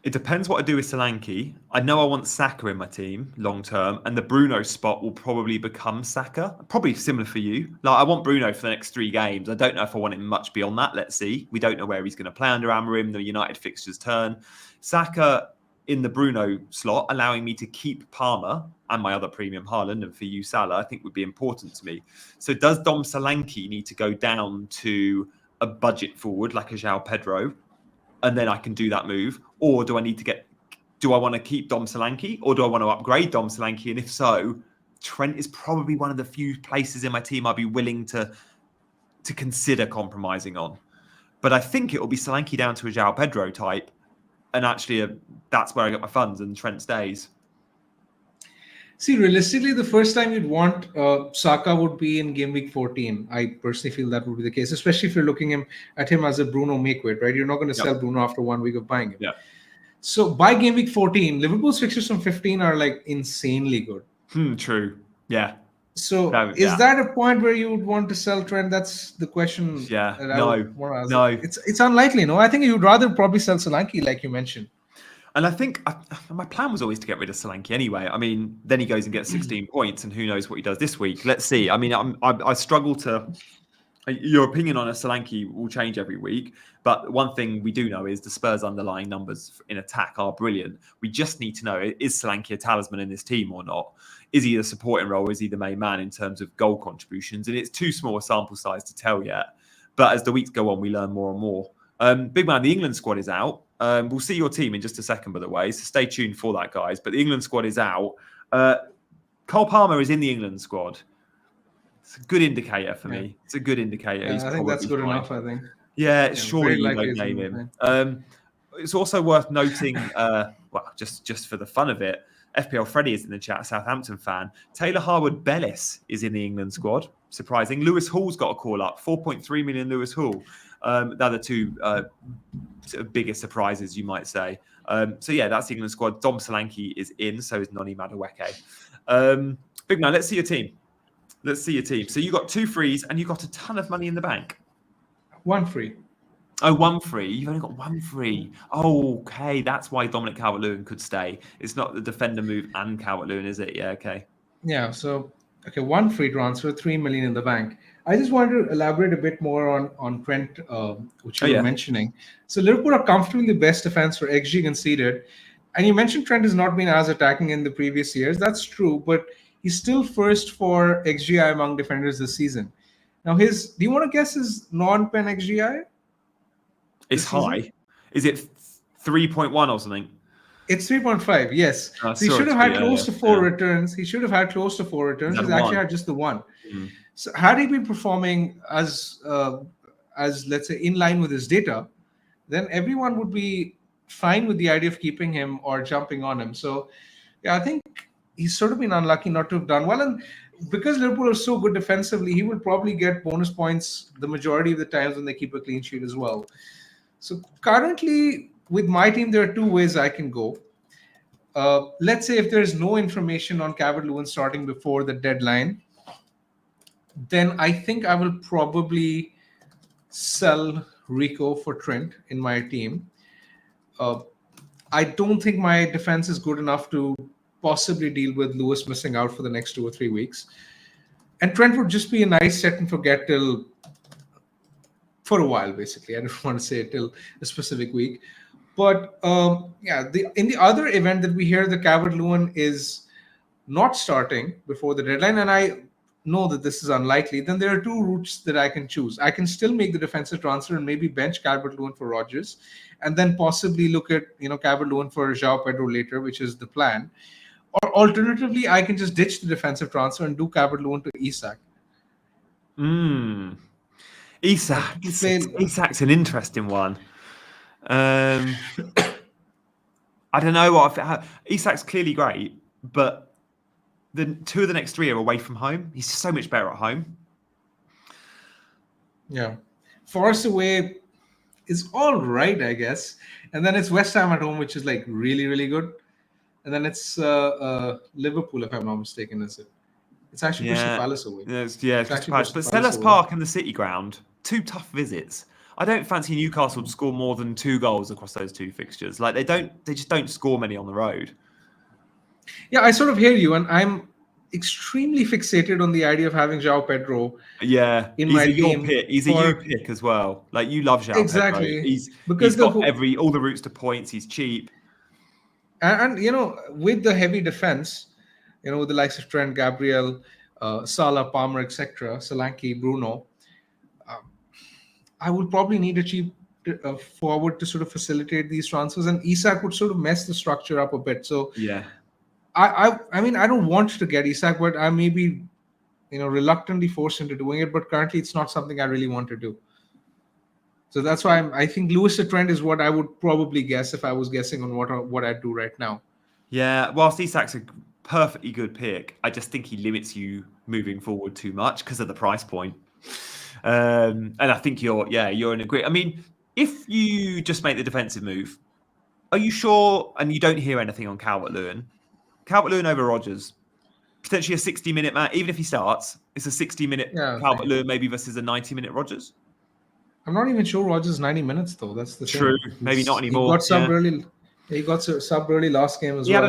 It depends what I do with Solanke. I know I want Saka in my team long term, and the Bruno spot will probably become Saka. Probably similar for you. Like I want Bruno for the next 3 games. I don't know if I want him much beyond that. Let's see. We don't know where he's going to play under Amorim. The United fixtures turn. Saka in the Bruno slot, allowing me to keep Palmer and my other premium Haaland, and for you Salah, I think would be important to me. So does Dom Solanke need to go down to a budget forward like a João Pedro? And then I can do that move, or do I want to keep Dom Solanke, or do I want to upgrade Dom Solanke? And if so, Trent is probably one of the few places in my team I'd be willing to consider compromising on. But I think it will be Solanke down to a João Pedro type, and actually that's where I get my funds, and Trent stays. See, realistically, the first time you'd want Saka would be in game week 14. I personally feel that would be the case, especially if you're looking at him as a Bruno make-weight, right? You're not going to sell Bruno after 1 week of buying him. Yeah. So by game week 14, Liverpool's fixtures from 15 are like insanely good. True. Yeah. So is that a point where you would want to sell Trent? That's the question. Yeah. No. It's unlikely. No, I think you'd rather probably sell Solanke, like you mentioned. And I think my plan was always to get rid of Solanke anyway. I mean, then he goes and gets 16 points, and who knows what he does this week. Let's see. I mean, I struggle to... Your opinion on a Solanke will change every week, but one thing we do know is the Spurs' underlying numbers in attack are brilliant. We just need to know, is Solanke a talisman in this team or not? Is he a supporting role? Is he the main man in terms of goal contributions? And it's too small a sample size to tell yet. But as the weeks go on, we learn more and more. Big man, the England squad is out. We'll see your team in just a second, by the way, so stay tuned for that, guys. But the England squad is out. Cole Palmer is in the England squad. It's a good indicator for me. It's a good indicator. Yeah, I think that's good enough, I think. Yeah, surely you don't name him. It's also worth noting, just for the fun of it, FPL Freddy is in the chat, Southampton fan. Taylor Harwood-Bellis is in the England squad. Surprising. Lewis Hall's got a call up. 4.3 million Lewis Hall. They're the two biggest surprises, you might say. So yeah, that's the England squad. Dom Solanke is in, so is Noni Madueke. Big man, let's see your team. So you got 2 frees and you got a ton of money in the bank. 1 free. Oh, 1 free. You've only got 1 free. Oh, okay. That's why Dominic Calvert-Lewin could stay. It's not the defender move and Calvert-Lewin, is it? Yeah, okay. Yeah, so, 1 free transfer, 3 million in the bank. I just wanted to elaborate a bit more on Trent, which you were mentioning. So Liverpool are comfortably the best defense for XG conceded. And you mentioned Trent has not been as attacking in the previous years. That's true, but he's still first for XGI among defenders this season. Now, do you want to guess his non-pen XGI? It's high. Is it 3.1 or something? It's 3.5, yes. So he should have had close to 4 returns. He should have had close to 4 returns. He's actually had just the 1. Mm. So had he been performing as let's say in line with his data, then everyone would be fine with the idea of keeping him or jumping on him. So yeah, I think he's sort of been unlucky not to have done well. And because Liverpool are so good defensively, he will probably get bonus points the majority of the times when they keep a clean sheet as well. So currently with my team, there are 2 ways I can go. Let's say if there's no information on Calvert-Lewin starting before the deadline, then I think I will probably sell Rico for Trent in my team. I don't think my defense is good enough to possibly deal with Lewis missing out for the next 2 or 3 weeks. And Trent would just be a nice set and forget for a while, basically. I don't want to say it till a specific week. But in the other event that we hear that Calvert-Lewin is not starting before the deadline, and I know that this is unlikely, then there are 2 routes that I can choose. I can still make the defensive transfer and maybe bench Calvert-Lewin for Rodgers, and then possibly look at Calvert-Lewin for João Pedro later, which is the plan. Or alternatively, I can just ditch the defensive transfer and do Calvert-Lewin to Isak. Isak's an interesting one. I don't know what Isak's clearly great, but the 2 of the next 3 are away from home. He's so much better at home. Yeah. Forest away is all right, I guess. And then it's West Ham at home, which is like really, really good. And then it's Liverpool, if I'm not mistaken, is it? It's actually Crystal Palace away. It's Crystal Palace. But Selhurst Park and the City Ground, 2 tough visits. I don't fancy Newcastle to score more than 2 goals across those 2 fixtures. Like they just don't score many on the road. Yeah, I sort of hear you, and I'm extremely fixated on the idea of having João Pedro Yeah, in he's my a your team pick. He's a you for pick as well. Like you love João Pedro. exactly He's because got all the routes to points. He's cheap. and with the heavy defense, with the likes of Trent, Gabriel, Salah, Palmer, etc., Solanke, Bruno, I would probably need a cheap forward to sort of facilitate these transfers, and Isak would sort of mess the structure up a bit. So Yeah. I mean, I don't want to get Isak, but I may be, reluctantly forced into doing it. But currently, it's not something I really want to do. So that's why I think Lewis to Trent is what I would probably guess if I was guessing on what I'd do right now. Yeah, whilst Isak's a perfectly good pick, I just think he limits you moving forward too much because of the price point. And I think you're in agreement. I mean, if you just make the defensive move, are you sure? And you don't hear anything on Calvert-Lewin. Calvert-Lewin over Rodgers, potentially a 60-minute match. Even if he starts, it's a 60-minute Calvert-Lewin maybe versus a 90-minute Rodgers. I'm not even sure Rodgers 90 minutes though. That's the True. thing. Maybe not anymore. He got subbed early. He got subbed early last game as well.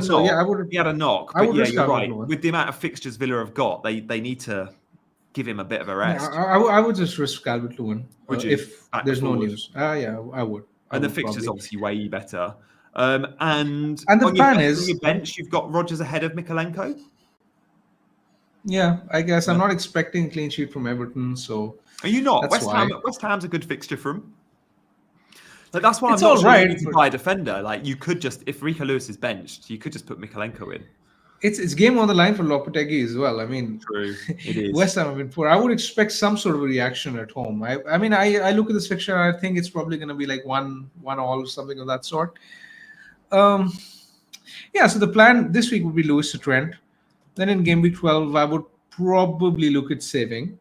He had a knock. But yeah, you're right. Lewin. With the amount of fixtures Villa have got, they need to give him a bit of a rest. Yeah, I would just risk Calvert-Lewin if there's no news. Yeah, I would. And the fixtures obviously way better. And the plan is on your bench, you've got Rodgers ahead of Mikalenko. Yeah, I guess I'm not expecting a clean sheet from Everton. So are you not? West Ham's a good fixture for him. Like that's why I'm not sure you need to buy a defender. Like you could just, if Rico Lewis is benched, you could just put Mikalenko in. It's game on the line for Lopetegui as well. I mean, true, it is. West Ham have been poor. I would expect some sort of a reaction at home. I mean, I look at this fixture and I think it's probably going to be like 1-1 or something of that sort. Yeah. So the plan this week would be Lewis to Trent. Then in game week 12, I would probably look at saving.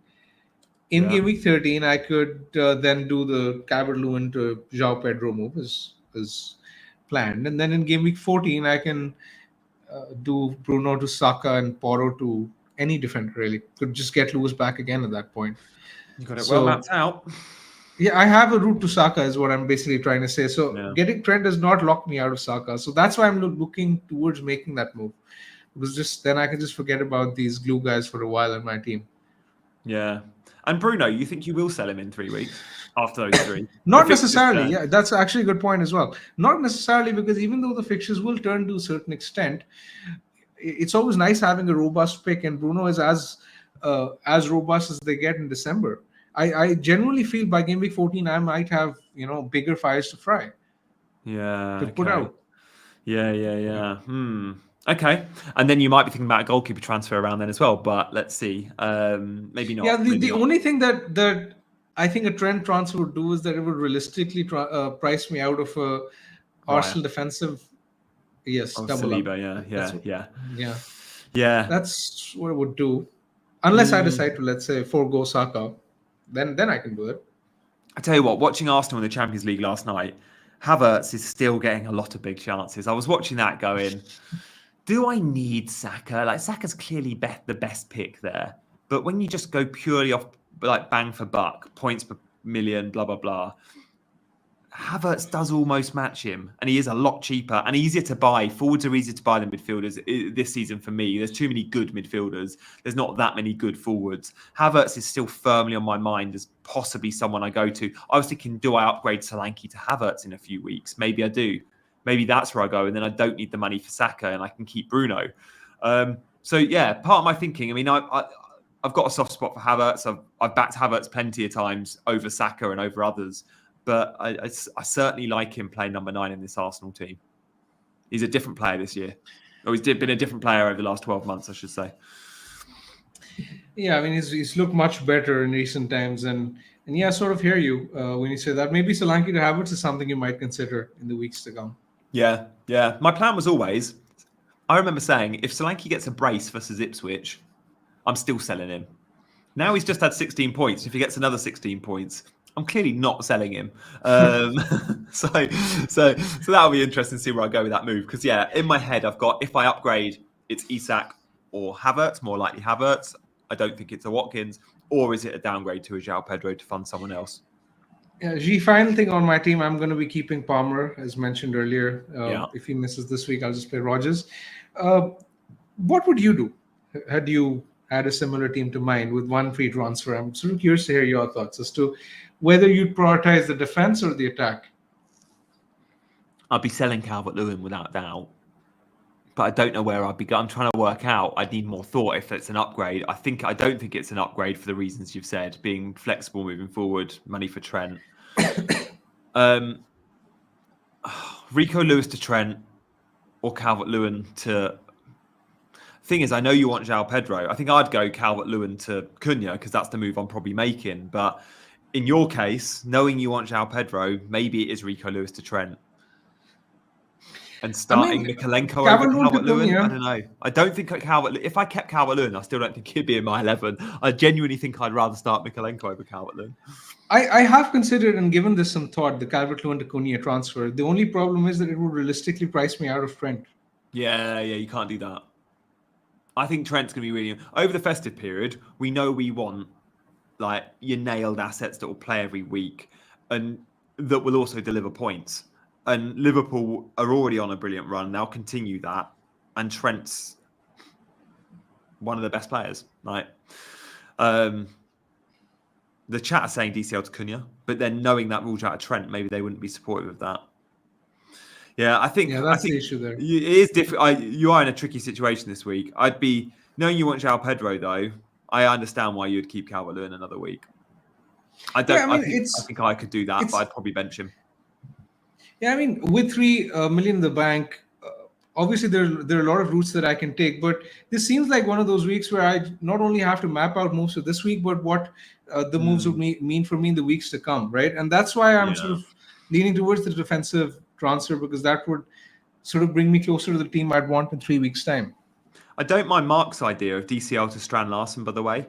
In game week 13, I could then do the Calvert-Lewin to João Pedro move as planned. And then in game week 14, I can do Bruno to Saka and Porro to any defender, really. Could just get Lewis back again at that point. You got it well mapped out. Yeah, I have a route to Saka is what I'm basically trying to say. So getting Trent does not lock me out of Saka. So that's why I'm looking towards making that move. Because just then I can just forget about these glue guys for a while in my team. Yeah. And Bruno, you think you will sell him in 3 weeks after those 3? Not necessarily. Yeah, that's actually a good point as well. Not necessarily, because even though the fixtures will turn to a certain extent, it's always nice having a robust pick, and Bruno is as robust as they get in December. I genuinely feel by game week 14 I might have bigger fires to fry. Yeah. To put out. Yeah. Okay, and then you might be thinking about a goalkeeper transfer around then as well, but let's see. Maybe not. Yeah, the only thing that I think a Trent transfer would do is that it would realistically price me out of a Arsenal defensive. Yes, double Saliba, yeah. That's what it would do, unless I decide to, let's say, forego Saka, then I can do it. I tell you what, watching Arsenal in the Champions League last night, Havertz is still getting a lot of big chances. I was watching that going, do I need Saka? Like, Saka's clearly the best pick there. But when you just go purely off, like, bang for buck, points per million, blah, blah, blah, Havertz does almost match him. And he is a lot cheaper and easier to buy. Forwards are easier to buy than midfielders this season for me. There's too many good midfielders. There's not that many good forwards. Havertz is still firmly on my mind as possibly someone I go to. I was thinking, do I upgrade Solanke to Havertz in a few weeks? Maybe I do. Maybe that's where I go. And then I don't need the money for Saka and I can keep Bruno. So, yeah, part of my thinking, I mean, I've got a soft spot for Havertz. I've backed Havertz plenty of times over Saka and over others. But I certainly like him playing number 9 in this Arsenal team. He's a different player this year. Or he's been a different player over the last 12 months, I should say. Yeah, I mean, he's looked much better in recent times. And yeah, I sort of hear you when you say that. Maybe Solanke to Havertz is something you might consider in the weeks to come. Yeah. My plan was always, I remember saying, if Solanke gets a brace versus Ipswich, I'm still selling him. Now he's just had 16 points. If he gets another 16 points, I'm clearly not selling him. So that'll be interesting to see where I go with that move. Because, yeah, in my head, I've got, if I upgrade, it's Isak or Havertz, more likely Havertz. I don't think it's a Watkins. Or is it a downgrade to a João Pedro to fund someone else? Final thing on my team, I'm going to be keeping Palmer, as mentioned earlier. Yeah. If he misses this week, I'll just play Rogers. Uh, what would you do had you had a similar team to mine with one free transfer? I'm sort of curious to hear your thoughts as to whether you'd prioritize the defense or the attack. I'd be selling Calvert-Lewin without doubt. But I don't know where I'd be. I'm trying to work out. I need more thought if it's an upgrade. I don't think it's an upgrade for the reasons you've said. Being flexible moving forward, money for Trent. Rico Lewis to Trent or Calvert-Lewin to. Thing is, I know you want João Pedro. I think I'd go Calvert-Lewin to Cunha because that's the move I'm probably making. But in your case, knowing you want João Pedro, maybe it is Rico Lewis to Trent. And starting Mikalenko over Calvert-Lewin, I don't know. I don't think if I kept Calvert-Lewin, I still don't think he'd be in my 11. I genuinely think I'd rather start Mikalenko over Calvert-Lewin. I have considered and given this some thought, the Calvert-Lewin to Cunha transfer. The only problem is that it would realistically price me out of Trent. Yeah, you can't do that. I think Trent's going to be really... Over the festive period, we know we want like your nailed assets that will play every week and that will also deliver points. And Liverpool are already on a brilliant run. They'll continue that. And Trent's one of the best players. Like, the chat are saying DCL to Cunha, but then knowing that rules out of Trent, maybe they wouldn't be supportive of that. Yeah, I think the issue there. It is different. You are in a tricky situation this week. I'd be knowing you want João Pedro though. I understand why you'd keep Calvert-Lewin another week. I think I could do that, but I'd probably bench him. Yeah, I mean, with 3 million in the bank, obviously there are a lot of routes that I can take. But this seems like one of those weeks where I not only have to map out moves for this week, but what the moves would mean for me in the weeks to come, right? And that's why I'm sort of leaning towards the defensive transfer, because that would sort of bring me closer to the team I'd want in 3 weeks' time. I don't mind Mark's idea of DCL to Strand Larsen, by the way.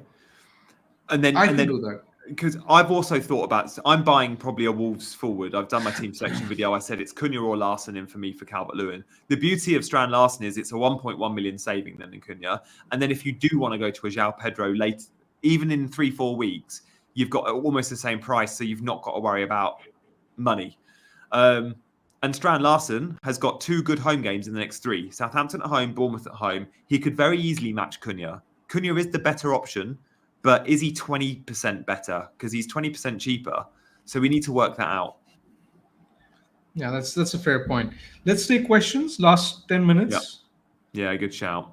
And then I can do that. Because I've also thought about, I'm buying probably a Wolves forward. I've done my team selection video. I said it's Cunha or Larsen in for me for Calvert-Lewin. The beauty of Strand Larsen is it's a 1.1 million saving then in Cunha. And then if you do want to go to a João Pedro late, even in 3-4 weeks, you've got almost the same price. So you've not got to worry about money. And Strand Larsen has got 2 good home games in the next 3. Southampton at home, Bournemouth at home. He could very easily match Cunha. Cunha is the better option. But is he 20% better? Because he's 20% cheaper. So we need to work that out. Yeah, that's a fair point. Let's take questions. Last 10 minutes. Yeah, good shout.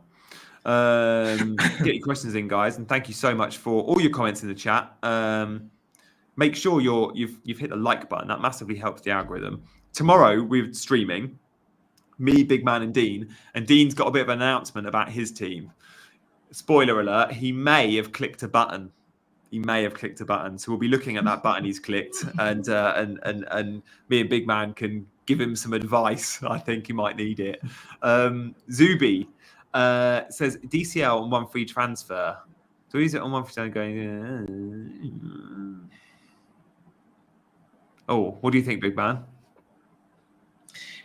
Get your questions in, guys. And thank you so much for all your comments in the chat. Make sure you've hit the like button. That massively helps the algorithm. Tomorrow, we're streaming. Me, Big Man, and Dean. And Dean's got a bit of an announcement about his team. Spoiler alert, he may have clicked a button. So we'll be looking at that button he's clicked, and me and Big Man can give him some advice. I think he might need it. Zubi says DCL on 1 free transfer. So is it on 1 free transfer going? Oh, what do you think, Big Man?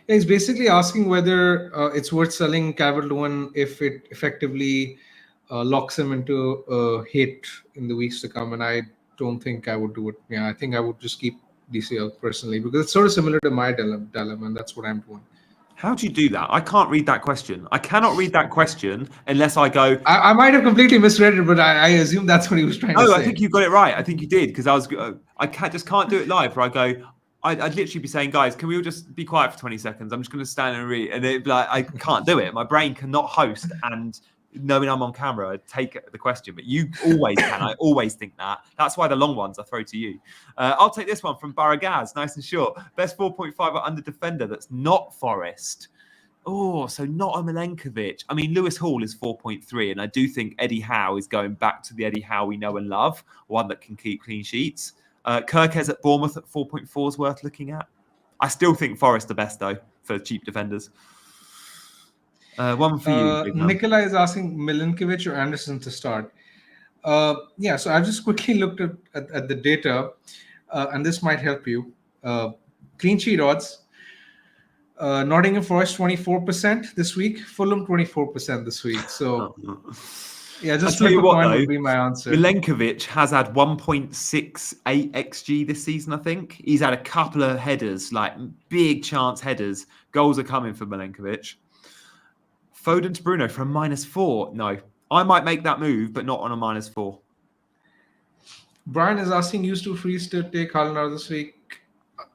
He's basically asking whether it's worth selling Calvert-Lewin if it effectively locks him into a hit in the weeks to come, and I don't think I would do it. Yeah, I think I would just keep DCL personally, because it's sort of similar to my dilemma, and that's what I'm doing. How do you do that? I can't read that question. I cannot read that question unless I go... I might have completely misread it, but I assume that's what he was trying to say. I think you got it right. I think you did, because I just can't do it live, where I go... I'd literally be saying, guys, can we all just be quiet for 20 seconds? I'm just going to stand and read. And it'd be like, I can't do it. My brain cannot host and... knowing I'm on camera, I'd take the question, but you always can. I always think that. That's why the long ones I throw to you. I'll take this one from Baragaz, nice and short. Best 4.5 under defender that's not Forest. Oh, so not a Milenkovic. I mean, Lewis Hall is 4.3, and I do think Eddie Howe is going back to the Eddie Howe we know and love, one that can keep clean sheets. Kirkes at Bournemouth at 4.4 is worth looking at. I still think Forest the best, though, for cheap defenders. One for you. Nikolai is asking Milinkovic or Anderson to start. So I've just quickly looked at the data, and this might help you. Clean sheet odds. Nottingham Forest 24% this week. Fulham 24% this week. So Yeah, I'll just tell flip you a what, coin though. would be my answer. Milenkovic has had 1.68 XG this season, I think. He's had a couple of headers, like big chance headers. Goals are coming for Milenkovic. Foden to Bruno for a -4. No, I might make that move, but not on a -4. Brian is asking you to freeze to take Haaland out this week.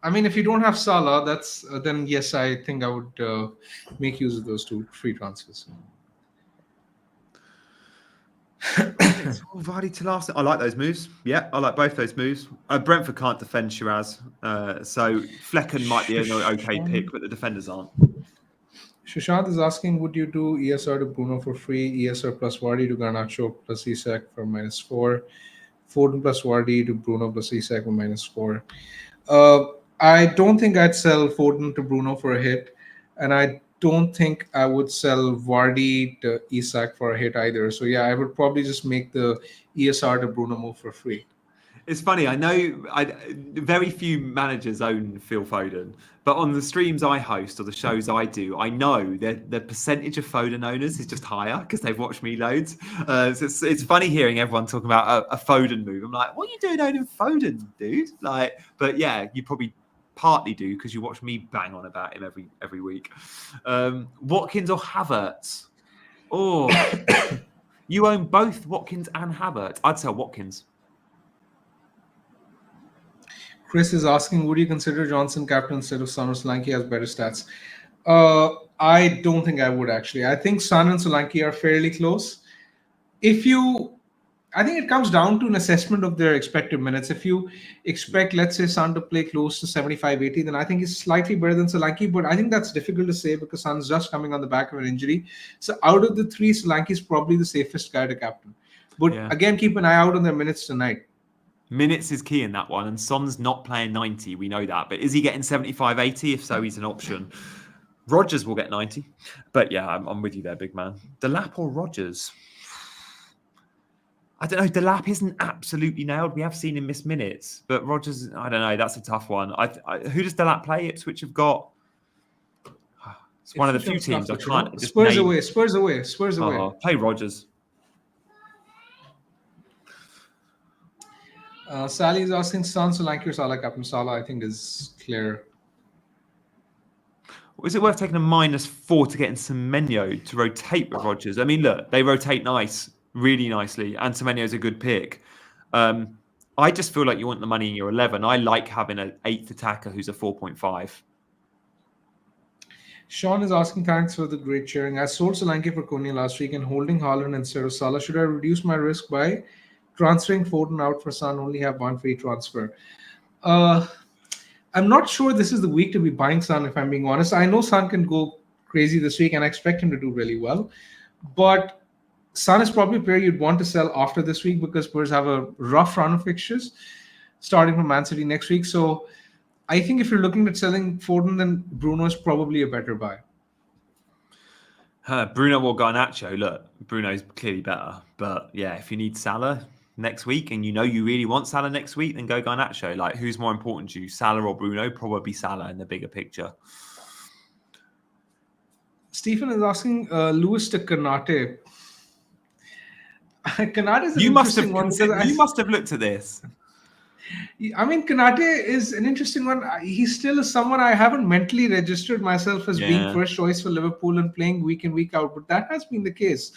I mean, if you don't have Salah, that's then yes, I think I would make use of those 2 free transfers. Vardy to last. I like those moves. Yeah, I like both those moves. Brentford can't defend Shiraz, so Flecken might be an okay pick, but the defenders aren't. Shashant is asking, would you do ESR to Bruno for free, ESR plus Vardy to Garnacho plus Isak for -4, Foden plus Vardy to Bruno plus Isak for -4? I don't think I'd sell Foden to Bruno for a hit, and I don't think I would sell Vardy to Isak for a hit either. So yeah, I would probably just make the ESR to Bruno move for free. It's funny. I know very few managers own Phil Foden, but on the streams I host or the shows I do, I know that the percentage of Foden owners is just higher because they've watched me loads. So it's funny hearing everyone talking about a Foden move. I'm like, what are you doing owning Foden, dude? Like, but yeah, you probably partly do because you watch me bang on about him every week. Watkins or Havertz? Oh, you own both Watkins and Havertz. I'd sell Watkins. Chris is asking, would you consider Johnson captain instead of Son or Solanke? Has better stats? I don't think I would actually. I think Son and Solanke are fairly close. I think it comes down to an assessment of their expected minutes. If you expect, let's say, Son to play close to 75, 80, then I think he's slightly better than Solanke. But I think that's difficult to say because Son's just coming on the back of an injury. So out of the 3, Solanke is probably the safest guy to captain. But again, keep an eye out on their minutes tonight. Minutes is key in that one, and Son's not playing 90. We know that. But is he getting 75, 80? If so, he's an option. Rodgers will get 90. But yeah, I'm with you there, big man. Delap or Rodgers? I don't know. Delap isn't absolutely nailed. We have seen him miss minutes. But Rodgers, I don't know. That's a tough one. Who does Delap play? Ipswich have got... It's one of the few teams I can't... Spurs away. Play Rodgers. Sally is asking Son, Solanke or Salah captain. Salah, I think, is clear. Is it worth taking a -4 to get in Semenyo to rotate with Rodgers? I mean, look, they rotate really nicely, and Semenyo's a good pick. I just feel like you want the money in your 11. I like having an 8th attacker who's a 4.5. Sean is asking, thanks for the great sharing. I sold Solanke for Konya last week and holding Haaland instead of Salah. Should I reduce my risk by transferring Foden out for Son, only have 1 free transfer? I'm not sure this is the week to be buying Son, if I'm being honest. I know Son can go crazy this week, and I expect him to do really well. But Son is probably a player you'd want to sell after this week because Spurs have a rough run of fixtures starting from Man City next week. So I think if you're looking at selling Foden, then Bruno is probably a better buy. Bruno or Garnacho? Look, Bruno's clearly better. But yeah, if you need Salah next week and you know you really want Salah next week, then go Garnacho. Like, who's more important to you, Salah or Bruno? Probably Salah in the bigger picture. Stephen is asking Lewis to Kanate. Kanate is an you must have looked at this. I mean, Kanate is an interesting one. He still is someone I haven't mentally registered myself as being first choice for Liverpool and playing week in, week out, but that has been the case.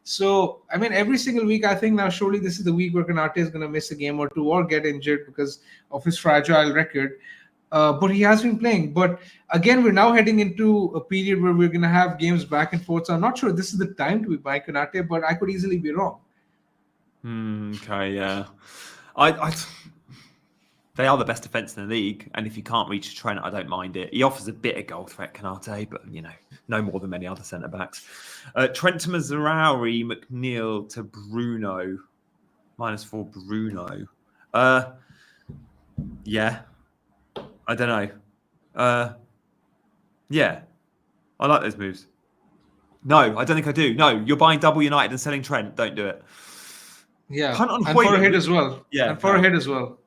So, I mean, every single week, I think now surely this is the week where Kanate is going to miss a game or 2 or get injured because of his fragile record. But he has been playing. But again, we're now heading into a period where we're going to have games back and forth. So I'm not sure this is the time to be buying Kanate, but I could easily be wrong. Okay, yeah. They are the best defence in the league, and if you can't reach Trent, I don't mind it. He offers a bit of goal threat, Kanate, but, you know, no more than many other centre-backs. Trent to Mazraoui, McNeil to Bruno. -4 Bruno. Yeah. I don't know. Yeah. I like those moves. No, I don't think I do. No, you're buying double United and selling Trent. Don't do it. Yeah, Punt on and for a hit as well. Yeah, and for a hit as well.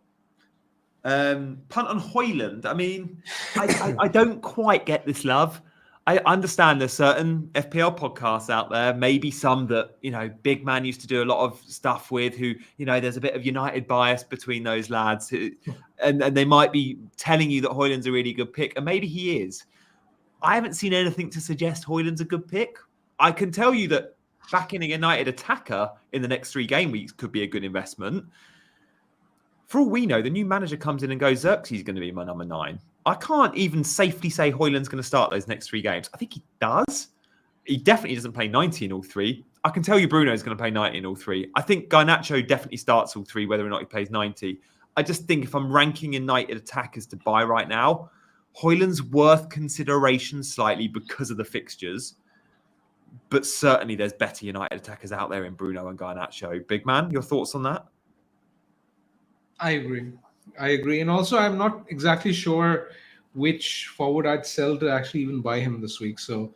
Punt on Haaland. I mean, I don't quite get this love. I understand there's certain FPL podcasts out there, maybe some that, Big Man used to do a lot of stuff with who, there's a bit of United bias between those lads and they might be telling you that Haaland's a really good pick, and maybe he is. I haven't seen anything to suggest Haaland's a good pick. I can tell you that backing a United attacker in the next 3 game weeks could be a good investment. For all we know, the new manager comes in and goes, Xerxes is going to be my number 9. I can't even safely say Haaland's going to start those next 3 games. I think he does. He definitely doesn't play 90 in all 3. I can tell you Bruno is going to play 90 in all 3. I think Garnacho definitely starts all 3, whether or not he plays 90. I just think if I'm ranking United attackers to buy right now, Haaland's worth consideration slightly because of the fixtures. But certainly there's better United attackers out there in Bruno and Garnacho. Big Man, your thoughts on that? I agree. And also, I'm not exactly sure which forward I'd sell to actually even buy him this week. So,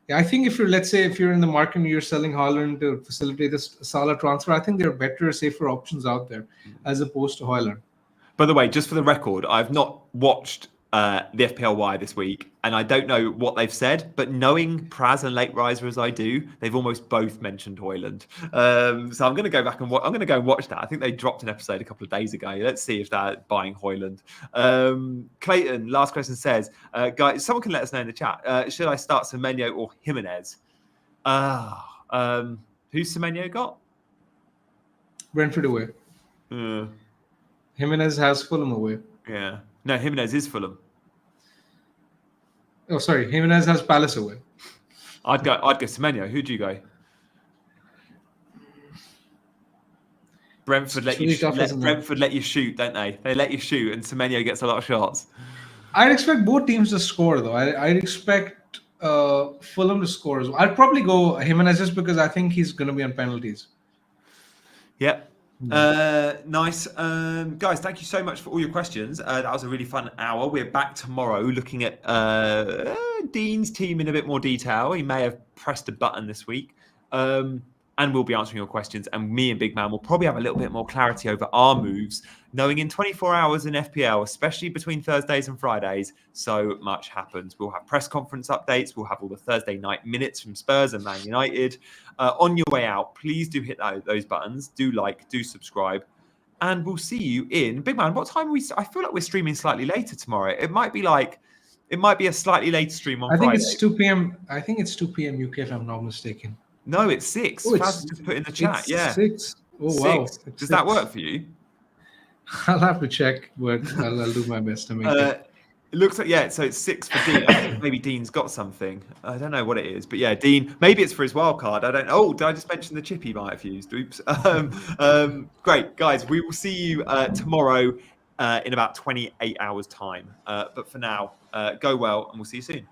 yeah, I think if you're in the market and you're selling Haaland to facilitate this Salah transfer, I think there are better, safer options out there as opposed to Haaland. By the way, just for the record, I've not watched the FPLY this week, and I don't know what they've said, but knowing Praz and Late Riser as I do, they've almost both mentioned Haaland. So I'm going to go back and I'm going to go and watch that. I think they dropped an episode a couple of days ago. Let's see if they're buying Haaland. Clayton, last question says, guys, someone can let us know in the chat. Should I start Semenyo or Jimenez? Who's Semenyo got? Brentford away. Jimenez has Fulham away. Yeah. No, Jimenez is Fulham. Oh, sorry. Jimenez has Palace away. I'd go Semenyo. Who'd you go? Brentford let you shoot, don't they? They let you shoot, and Semenyo gets a lot of shots. I'd expect both teams to score, though. I'd expect Fulham to score as well. I'd probably go Jimenez just because I think he's going to be on penalties. Yep. Nice. Guys, thank you so much for all your questions. That was a really fun hour. We're back tomorrow looking at Dean's team in a bit more detail. He may have pressed a button this week. And we'll be answering your questions. And me and Big Man will probably have a little bit more clarity over our moves, knowing in 24 hours in FPL, especially between Thursdays and Fridays, so much happens. We'll have press conference updates. We'll have all the Thursday night minutes from Spurs and Man United. On your way out, please do hit those buttons. Do like, do subscribe. And we'll see you in Big Man. What time are we? I feel like we're streaming slightly later tomorrow. It might be a slightly later stream on Friday. I think it's 2 p.m. I think it's 2 p.m. UK if I'm not mistaken. No, it's 6. Oh, Faz just put in the chat. It's 6. Oh, wow. 6. Does that work for you? I'll have to check, but I'll do my best to make it. It looks like, so it's 6 for Dean. I think maybe Dean's got something. I don't know what it is. But yeah, Dean, maybe it's for his wild card. I don't know. Oh, did I just mention the chip he might have used? Oops. Great. Guys, we will see you tomorrow in about 28 hours' time. But for now, go well, and we'll see you soon.